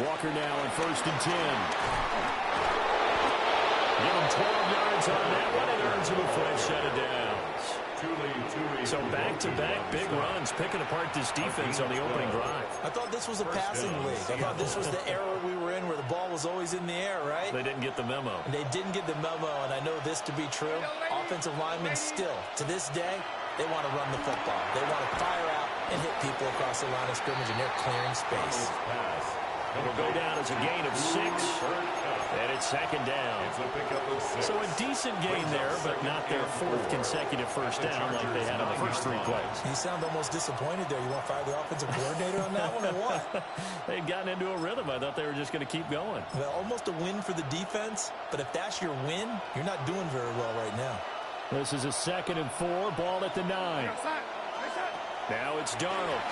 S9: Walker now on 1st and 10. Give him 12 yards on that one and earns him a fresh set of downs. So back-to-back big runs, picking apart this defense on the opening drive.
S10: I thought this was a passing league. I thought this was the era we were in where the ball was always in the air, right?
S9: They didn't get the memo.
S10: They didn't get the memo, and I know this to be true. Offensive linemen still, to this day, they want to run the football. They want to fire out and hit people across the line of scrimmage, and they're clearing space.
S9: It'll go down as a gain of 6, and it's 2nd down. So a decent gain there, but not their 4th consecutive first down like they had on the first 3 plays.
S10: You sound almost disappointed there. You want to fire the offensive coordinator on that one or what?
S9: They'd gotten into a rhythm. I thought they were just going to keep going.
S10: Well, almost a win for the defense, but if that's your win, you're not doing very well right now.
S9: This is a 2nd and 4, ball at the 9. Now it's Darnold.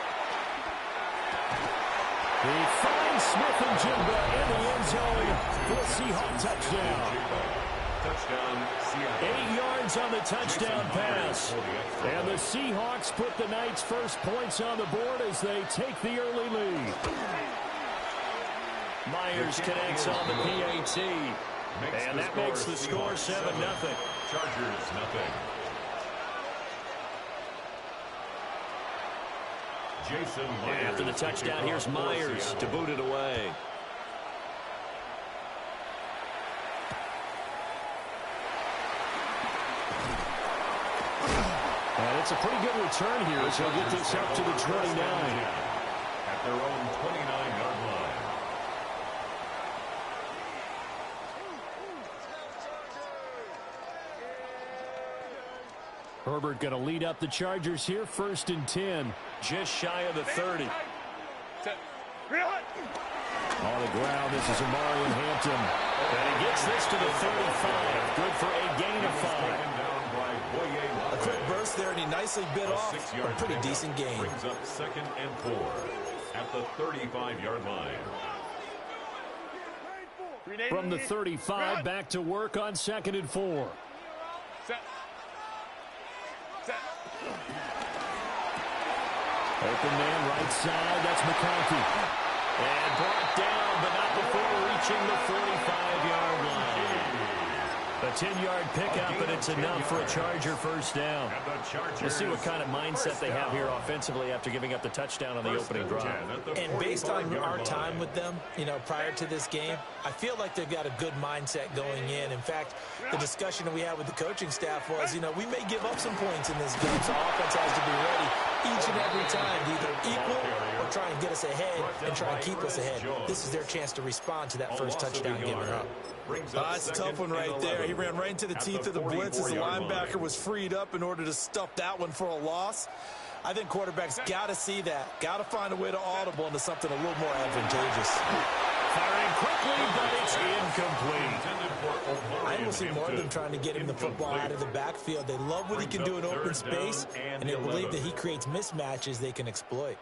S9: He finds Smith and Jigba in the end zone for a Seahawks touchdown. 8 yards on the touchdown pass. And the Seahawks put the night's first points on the board as they take the early lead. Myers connects on the PAT. And that makes the score 7-0.
S3: Chargers, nothing. Jason Myers.
S9: After the touchdown, here's Myers to boot it away. And it's a pretty good return here as he'll get this up to the 29.
S3: At their own 29-yard line.
S9: Herbert going to lead up the Chargers here, 1st and 10, just shy of the 30. On the ground, this is Amarian Hampton. And he gets this to the 35. Good for a gain of 5.
S10: A quick burst there, and he nicely bit off a pretty decent gain.
S3: Brings up 2nd and 4 at the 35-yard line.
S9: From the 35, back to work on 2nd and 4. Open man right side, that's McConkey. And brought down, but not before reaching the 45-yard line. A 10-yard pickup, and it's enough for a Charger first down. We'll see what kind of mindset they have here offensively after giving up the touchdown on the opening drive.
S10: And based on our time with them, prior to this game, I feel like they've got a good mindset going in. In fact, the discussion that we had with the coaching staff was, we may give up some points in this game, so offense has to be ready each and every time to either equal or try and get us ahead and try and keep us ahead. This is their chance to respond to that first touchdown given up.
S11: That's a tough one right there. He ran right into the teeth of the blitz as the linebacker was freed up in order to stuff that one for a loss. I think quarterbacks got to see that. Got to find a way to audible into something a little more advantageous.
S9: Firing quickly, but it's incomplete.
S10: I almost see more of them trying to get him the football out of the backfield. They love what he can do in open space, and they believe that he creates mismatches they can exploit.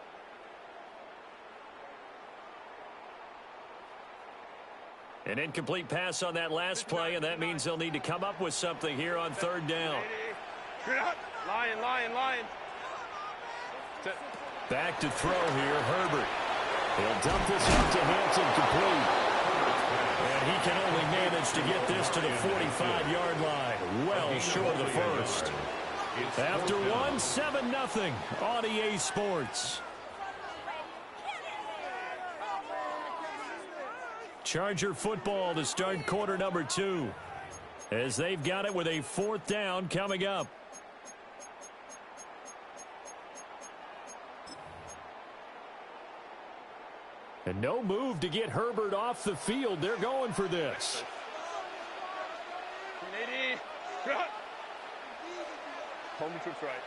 S9: An incomplete pass on that last play, and that means they'll need to come up with something here on third down.
S4: Lion.
S9: Back to throw here, Herbert. He'll dump this out to Hampton, complete. And he can only manage to get this to the 45-yard line. Well short of the first. After 7-0 on EA Sports. Charger football to start quarter number 2. As they've got it with a 4th down coming up. And no move to get Herbert off the field. They're going for this.
S4: Home troops right.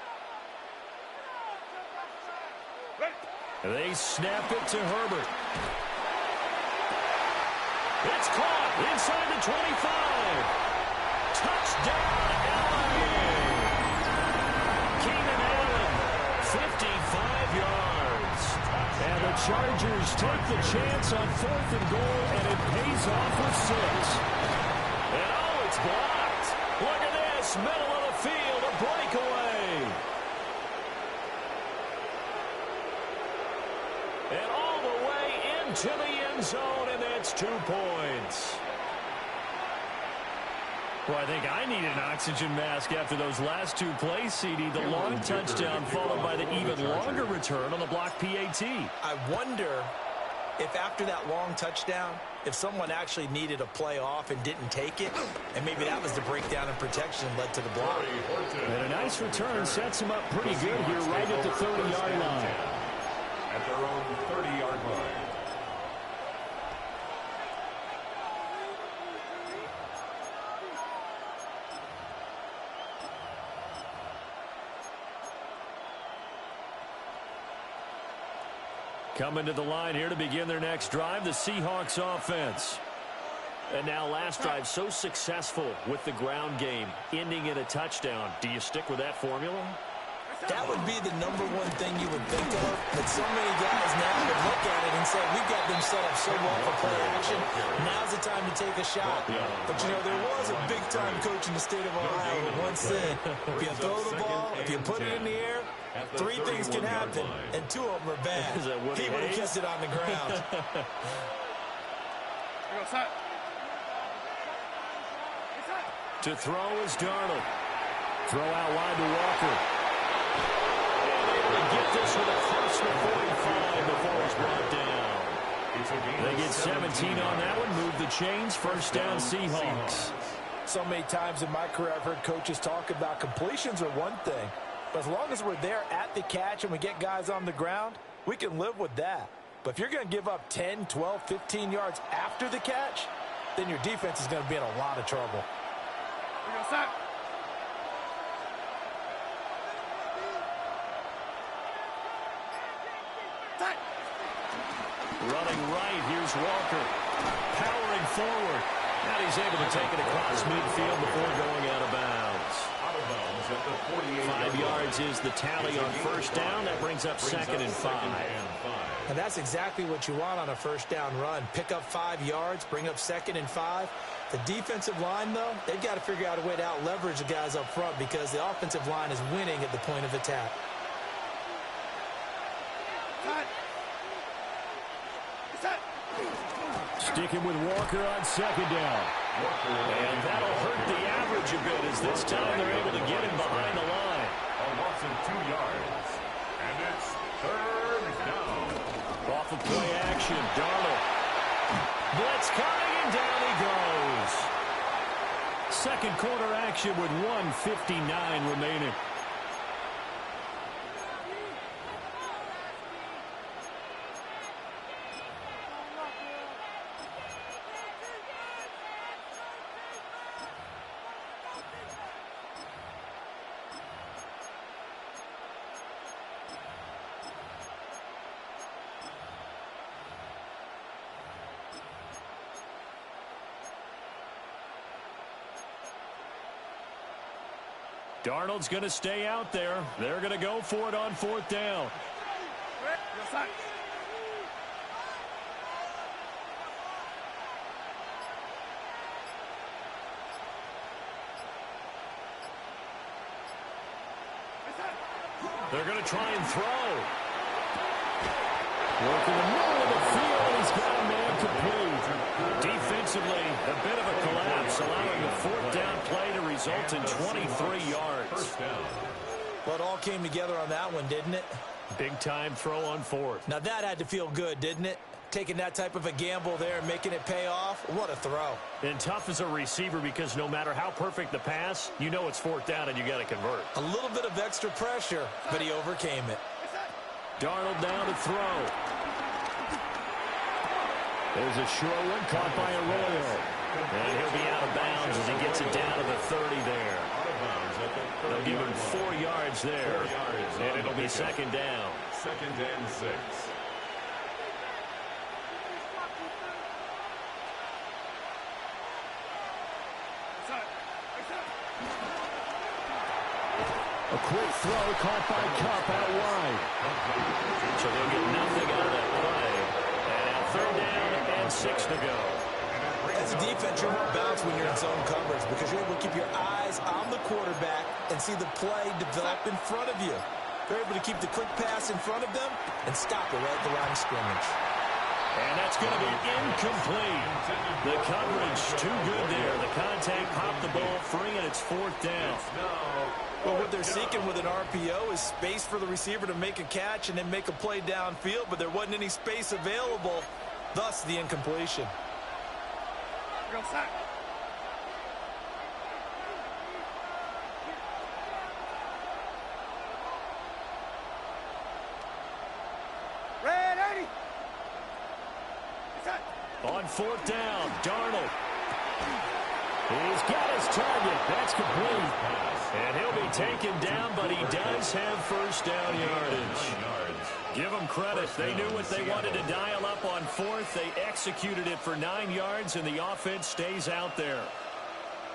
S9: They snap it to Herbert. It's caught inside the 25. Touchdown, LA. Keenan Allen, 55 yards. And the Chargers take the chance on 4th and goal, and it pays off with 6. And it's blocked. Look at this, middle of the field, a breakaway. And all the way into the end zone, and that's 2 points. Well, I think I need an oxygen mask after those last 2 plays, CD. The long touchdown followed by the even longer return on the block PAT.
S10: I wonder if after that long touchdown, if someone actually needed a play off and didn't take it, and maybe that was the breakdown in protection and led to the block.
S9: And a nice return sets him up pretty good here right at the 30-yard line.
S3: At their own 30-yard line.
S9: Coming to the line here to begin their next drive, the Seahawks offense. And now last drive so successful with the ground game, ending in a touchdown. Do you stick with that formula?
S10: That would be the number one thing you would think of, but so many guys now would look at it and say, we've got them set up so well for play action. Now's the time to take a shot. But, there was a big-time coach in the state of Ohio who once said, if you throw the ball, if you put it in the air, 3 things can happen, and 2 of them are bad. He would have kept it on the ground.
S9: To throw is Darnold. Throw out wide to Walker. Get this with a first and 45 before it's brought down. They get 17 on that one. Move the chains. First down, Seahawks.
S11: So many times in my career I've heard coaches talk about completions are one thing, but as long as we're there at the catch and we get guys on the ground, we can live with that. But if you're going to give up 10, 12, 15 yards after the catch, then your defense is going to be in a lot of trouble.
S9: Running right, here's Walker. Powering forward. And he's able to take it across midfield before going out of bounds. 5 yards is the tally on first down. That brings up 2nd and 5.
S10: And that's exactly what you want on a first down run. Pick up 5 yards, bring up 2nd and 5. The defensive line, though, they've got to figure out a way to out-leverage the guys up front because the offensive line is winning at the point of attack.
S9: Sticking with Walker on second down. And that'll hurt the average a bit as this time they're able to get him behind the line.
S3: A loss of 2 yards. And it's third down.
S9: Off of play action, Darnold. Blitz coming, and down he goes. Second quarter action with 1:59 remaining. Darnold's going to stay out there. They're going to go for it on fourth down. They're going to try and throw. Working the middle of the field. He's got a man complete. Defensively, a bit of a collapse, allowing the fourth down play to result in 23 yards.
S11: Well, it all came together on that one, didn't it?
S9: Big-time throw on fourth.
S11: Now, that had to feel good, didn't it? Taking that type of a gamble there and making it pay off. What a throw.
S9: And tough as a receiver because no matter how perfect the pass, you know it's fourth down and you got to convert.
S11: A little bit of extra pressure, but he overcame it.
S9: Darnold down to throw. There's a short one caught by Arroyo. And he'll be out of bounds as he gets it down to the 30 there. They'll give him 4 yards there. And it'll be second down.
S3: Second and 6.
S9: A quick throw caught by Kupp out wide. So they'll get nothing out of that play. And now third down and 6 to go.
S11: As a defense, you're more balanced when you're in zone coverage because you're able to keep your eyes on the quarterback and see the play develop in front of you. They're able to keep the quick pass in front of them and stop it right at the line of scrimmage.
S9: And that's going to be incomplete. The coverage too good there. The contact popped the ball free, and it's fourth down.
S11: Well, what they're seeking with an RPO is space for the receiver to make a catch and then make a play downfield, but there wasn't any space available, thus the incompletion.
S9: On fourth down, Darnold. He's got his target. That's complete. And he'll be taken down, but he does have first down yardage. Give them credit. They knew what they wanted to dial up on fourth. They executed it for 9 yards, and the offense stays out there.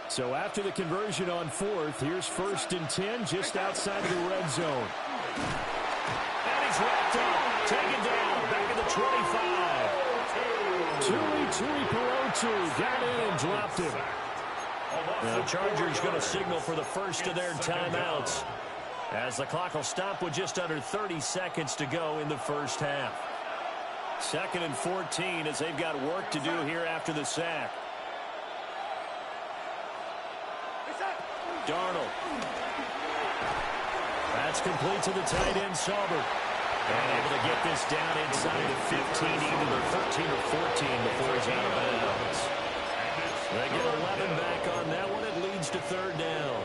S9: So after the conversion on fourth, here's first and 10 just outside of the red zone. And he's wrapped up. Taken down. Back at the 25. Tui Perotu got in and dropped him. The Chargers going to signal for the first of their timeouts as the clock will stop with just under 30 seconds to go in the first half. Second and 14 as they've got work to do here after the sack. Darnold. That's complete to the tight end, Sauber. And able to get this down inside the 15, either the 13 or 14 before he's out of bounds. They get 11 back on that one. It leads to third down.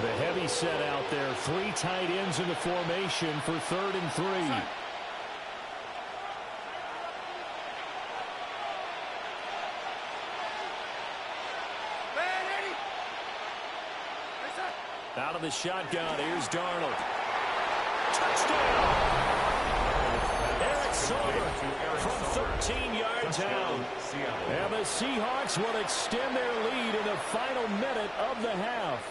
S9: The heavy set out there. 3 tight ends in the formation for third and 3. Out of the shotgun, here's Darnold. Touchdown! Eric Sauber from 13 yards out. And the Seahawks will extend their lead in the final minute of the half.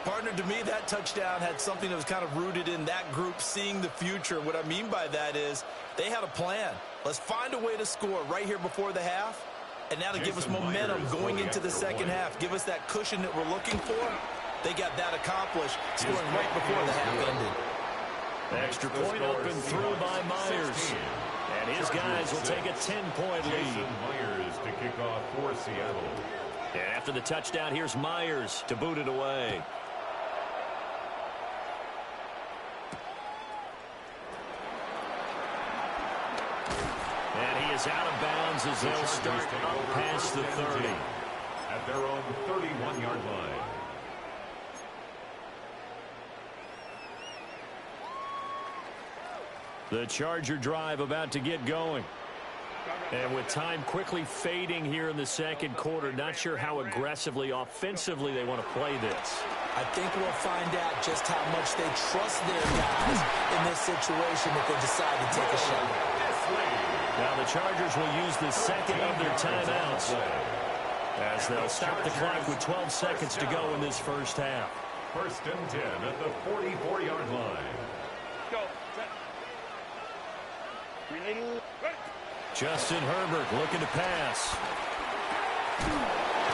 S11: Partner, to me, that touchdown had something that was kind of rooted in that group seeing the future. What I mean by that is they had a plan. Let's find a way to score right here before the half. And now to give us momentum going into the second half, give us that cushion that we're looking for, they got that accomplished, scoring right before the half ended.
S9: Extra point up and through by Myers. And his guys will take a 10-point lead.
S3: Jason Myers to kick off for Seattle.
S9: And after the touchdown, here's Myers to boot it away. And he is out of bounds as they'll start up past the 30.
S3: At their own 31-yard line.
S9: The Charger drive about to get going. And with time quickly fading here in the second quarter, not sure how aggressively, offensively they want to play this.
S11: I think we'll find out just how much they trust their guys in this situation if they decide to take a shot.
S9: Now the Chargers will use the second of their timeouts as they'll stop the clock with 12 seconds to go in this first half.
S3: First and 10 at the 44-yard line.
S4: Go.
S9: Justin Herbert looking to pass.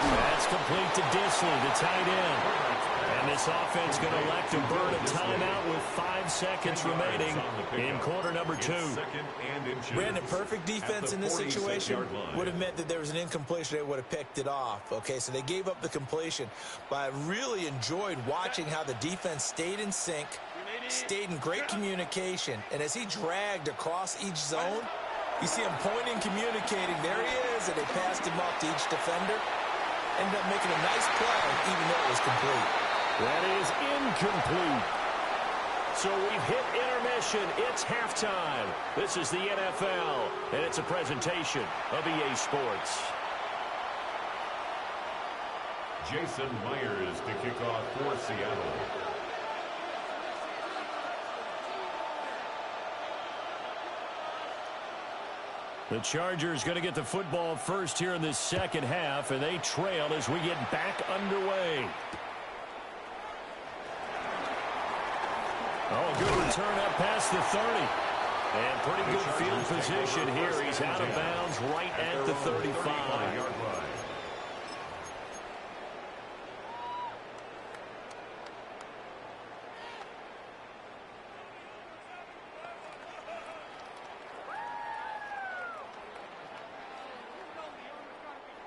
S9: That's complete to Disley, the tight end. And this offense going to elect to burn a timeout with 5 seconds remaining in quarter number 2.
S11: Brandon, perfect defense in this situation would have meant that there was an incompletion. They would have picked it off. Okay, so they gave up the completion. But I really enjoyed watching how the defense stayed in sync, stayed in great communication. And as he dragged across each zone, you see him pointing, communicating. There he is, and they passed him off to each defender. Ended up making a nice play, even though it was complete.
S9: That is incomplete. So we've hit intermission. It's halftime. This is the NFL, and it's a presentation of EA Sports.
S3: Jason Myers to kick off for Seattle.
S9: The Chargers going to get the football first here in this second half, and they trail as we get back underway. Oh, good return up past the 30. And pretty good field position here. He's out of bounds right at the 35.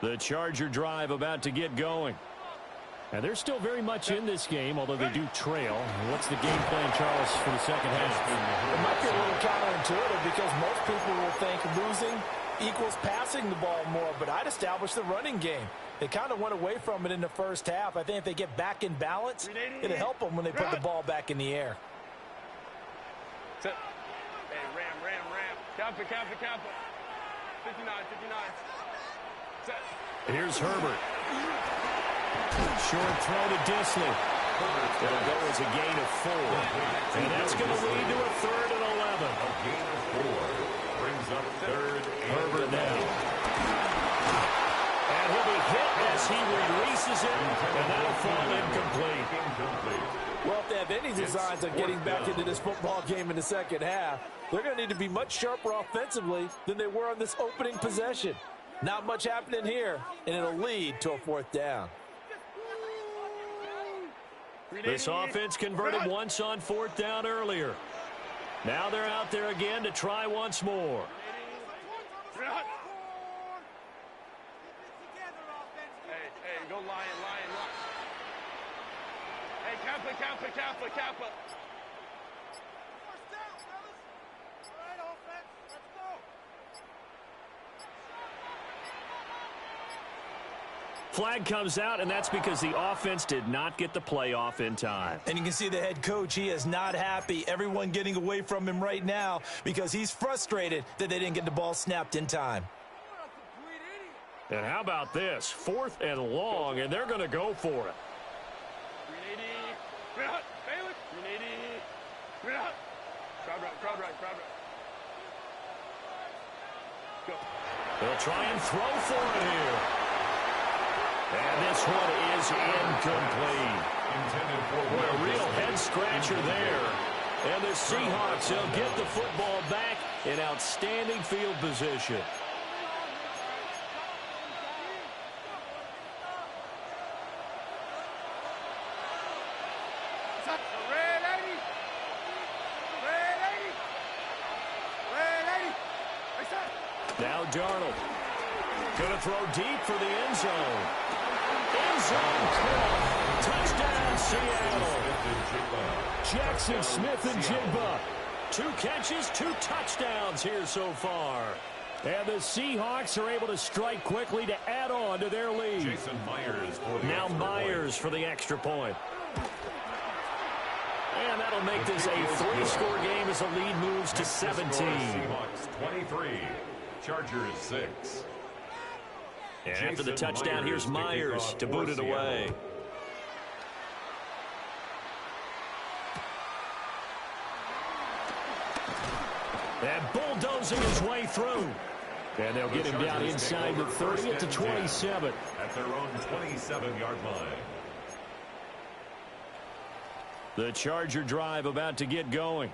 S9: The Charger drive about to get going. And they're still very much in this game, although they do trail. What's the game plan, Charles, for the second half?
S11: It might be a little counterintuitive because most people will think losing equals passing the ball more, but I'd establish the running game. They kind of went away from it in the first half. I think if they get back in balance, it'll help them when they put the ball back in the air.
S4: Hey, ram. Kappa. 59.
S9: Here's Herbert. Short throw to Disley. It'll go as a gain of 4. And that's going to lead to a 3rd and 11.
S3: A gain of 4 brings up 3rd and
S9: Herbert now. And he'll be hit as he releases it, and that'll fall incomplete.
S11: Well, if they have any designs on getting back into this football game in the second half, they're going to need to be much sharper offensively than they were on this opening possession. Not much happening here, and it'll lead to a 4th down.
S9: This offense converted once on 4th down earlier. Now they're out there again to try once more.
S4: Hey, go lion. Hey, Kappa. First down, fellas. All right, offense, let's go.
S9: Flag comes out, and that's because the offense did not get the play off in time.
S11: And you can see the head coach, he is not happy. Everyone getting away from him right now because he's frustrated that they didn't get the ball snapped in time.
S9: And how about this? 4th and long, and they're going to go for it.
S4: 380. Bailiff. 380. Crowd right. Go.
S9: They'll try and throw for it here. And this one is incomplete. What a real head-scratcher there. And the Seahawks, they'll get the football back in outstanding field position. Darnold. Going to throw deep for the end zone. End zone caught. Touchdown, Seattle. Jackson Smith-Njigba. 2 catches, 2 touchdowns here so far. And the Seahawks are able to strike quickly to add on to their lead.
S3: Jason Myers for the
S9: now Myers for the extra point. And that'll make this a 3-score game as the lead moves to 17.
S3: Seahawks 23, Chargers 6.
S9: And after the touchdown, here's Myers to boot it away. And bulldozing his way through. And they'll get him down inside the 30 to 27.
S3: At their own 27-yard line.
S9: The Charger drive about to get going.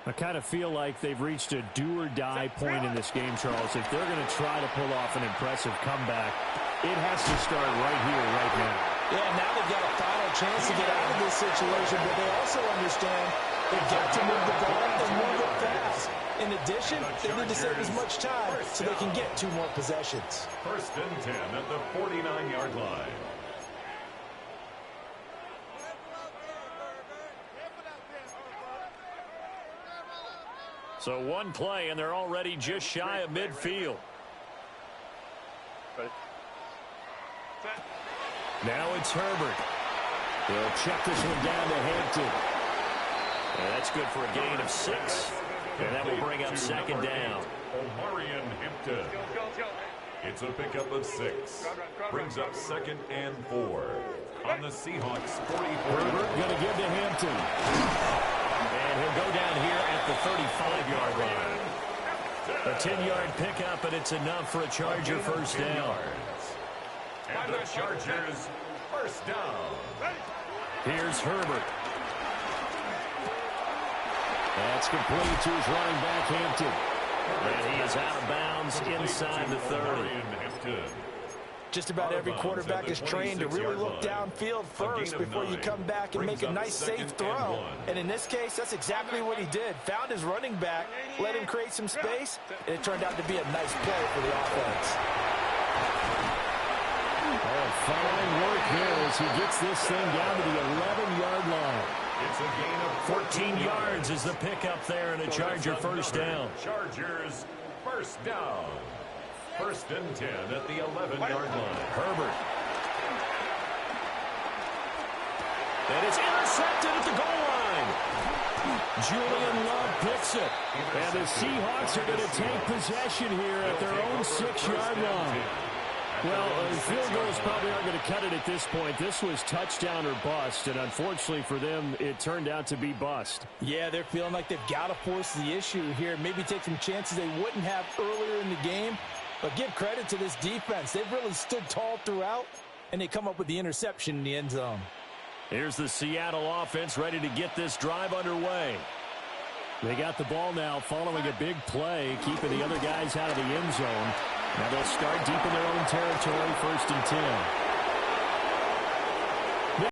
S9: I kind of feel like they've reached a do-or-die point in this game, Charles. If they're going to try to pull off an impressive comeback, it has to start right here, right now.
S11: Yeah, now they've got a final chance to get out of this situation, but they also understand they've got to move the ball and move it fast. In addition, they need to save as much time so they can get 2 more possessions.
S3: 1st and 10 at the 49-yard line.
S9: So 1 play, and they're already just shy of midfield. Now it's Herbert. They'll check this one down to Hampton. And that's good for a gain of 6. And that will bring up 2nd down.
S3: Omarion Hampton. It's a pickup of 6. Brings up 2nd and 4. On the Seahawks 44.
S9: Herbert going to give to Hampton. And he'll go down here at the 35-yard line. A 10-yard pickup, and it's enough for a Charger first down.
S3: And the Chargers first down.
S9: Here's Herbert. That's complete to his running back, Hampton. And he is out of bounds inside the 30.
S11: Just about every quarterback is trained to really look downfield first before you come back and make a nice, safe throw. And in this case, that's exactly what he did. Found his running back, let him create some space, and it turned out to be a nice play for the offense.
S9: Oh, fine work there as he gets this thing down to the 11-yard line.
S3: It's a gain of
S9: 14 yards is the pickup there, and a Charger first down.
S3: Chargers first down. 1st and 10 at the 11-yard line.
S9: Herbert. And it's intercepted at the goal line. Julian Love picks it. And the Seahawks are going to take possession here at their own 6-yard line. Well, field goals probably aren't going to cut it at this point. This was touchdown or bust, and unfortunately for them, it turned out to be bust.
S11: Yeah, they're feeling like they've got to force the issue here. Maybe take some chances they wouldn't have earlier in the game. But give credit to this defense. They've really stood tall throughout, and they come up with the interception in the end zone.
S9: Here's the Seattle offense ready to get this drive underway. They got the ball now following a big play, keeping the other guys out of the end zone. Now they'll start deep in their own territory, 1st and 10.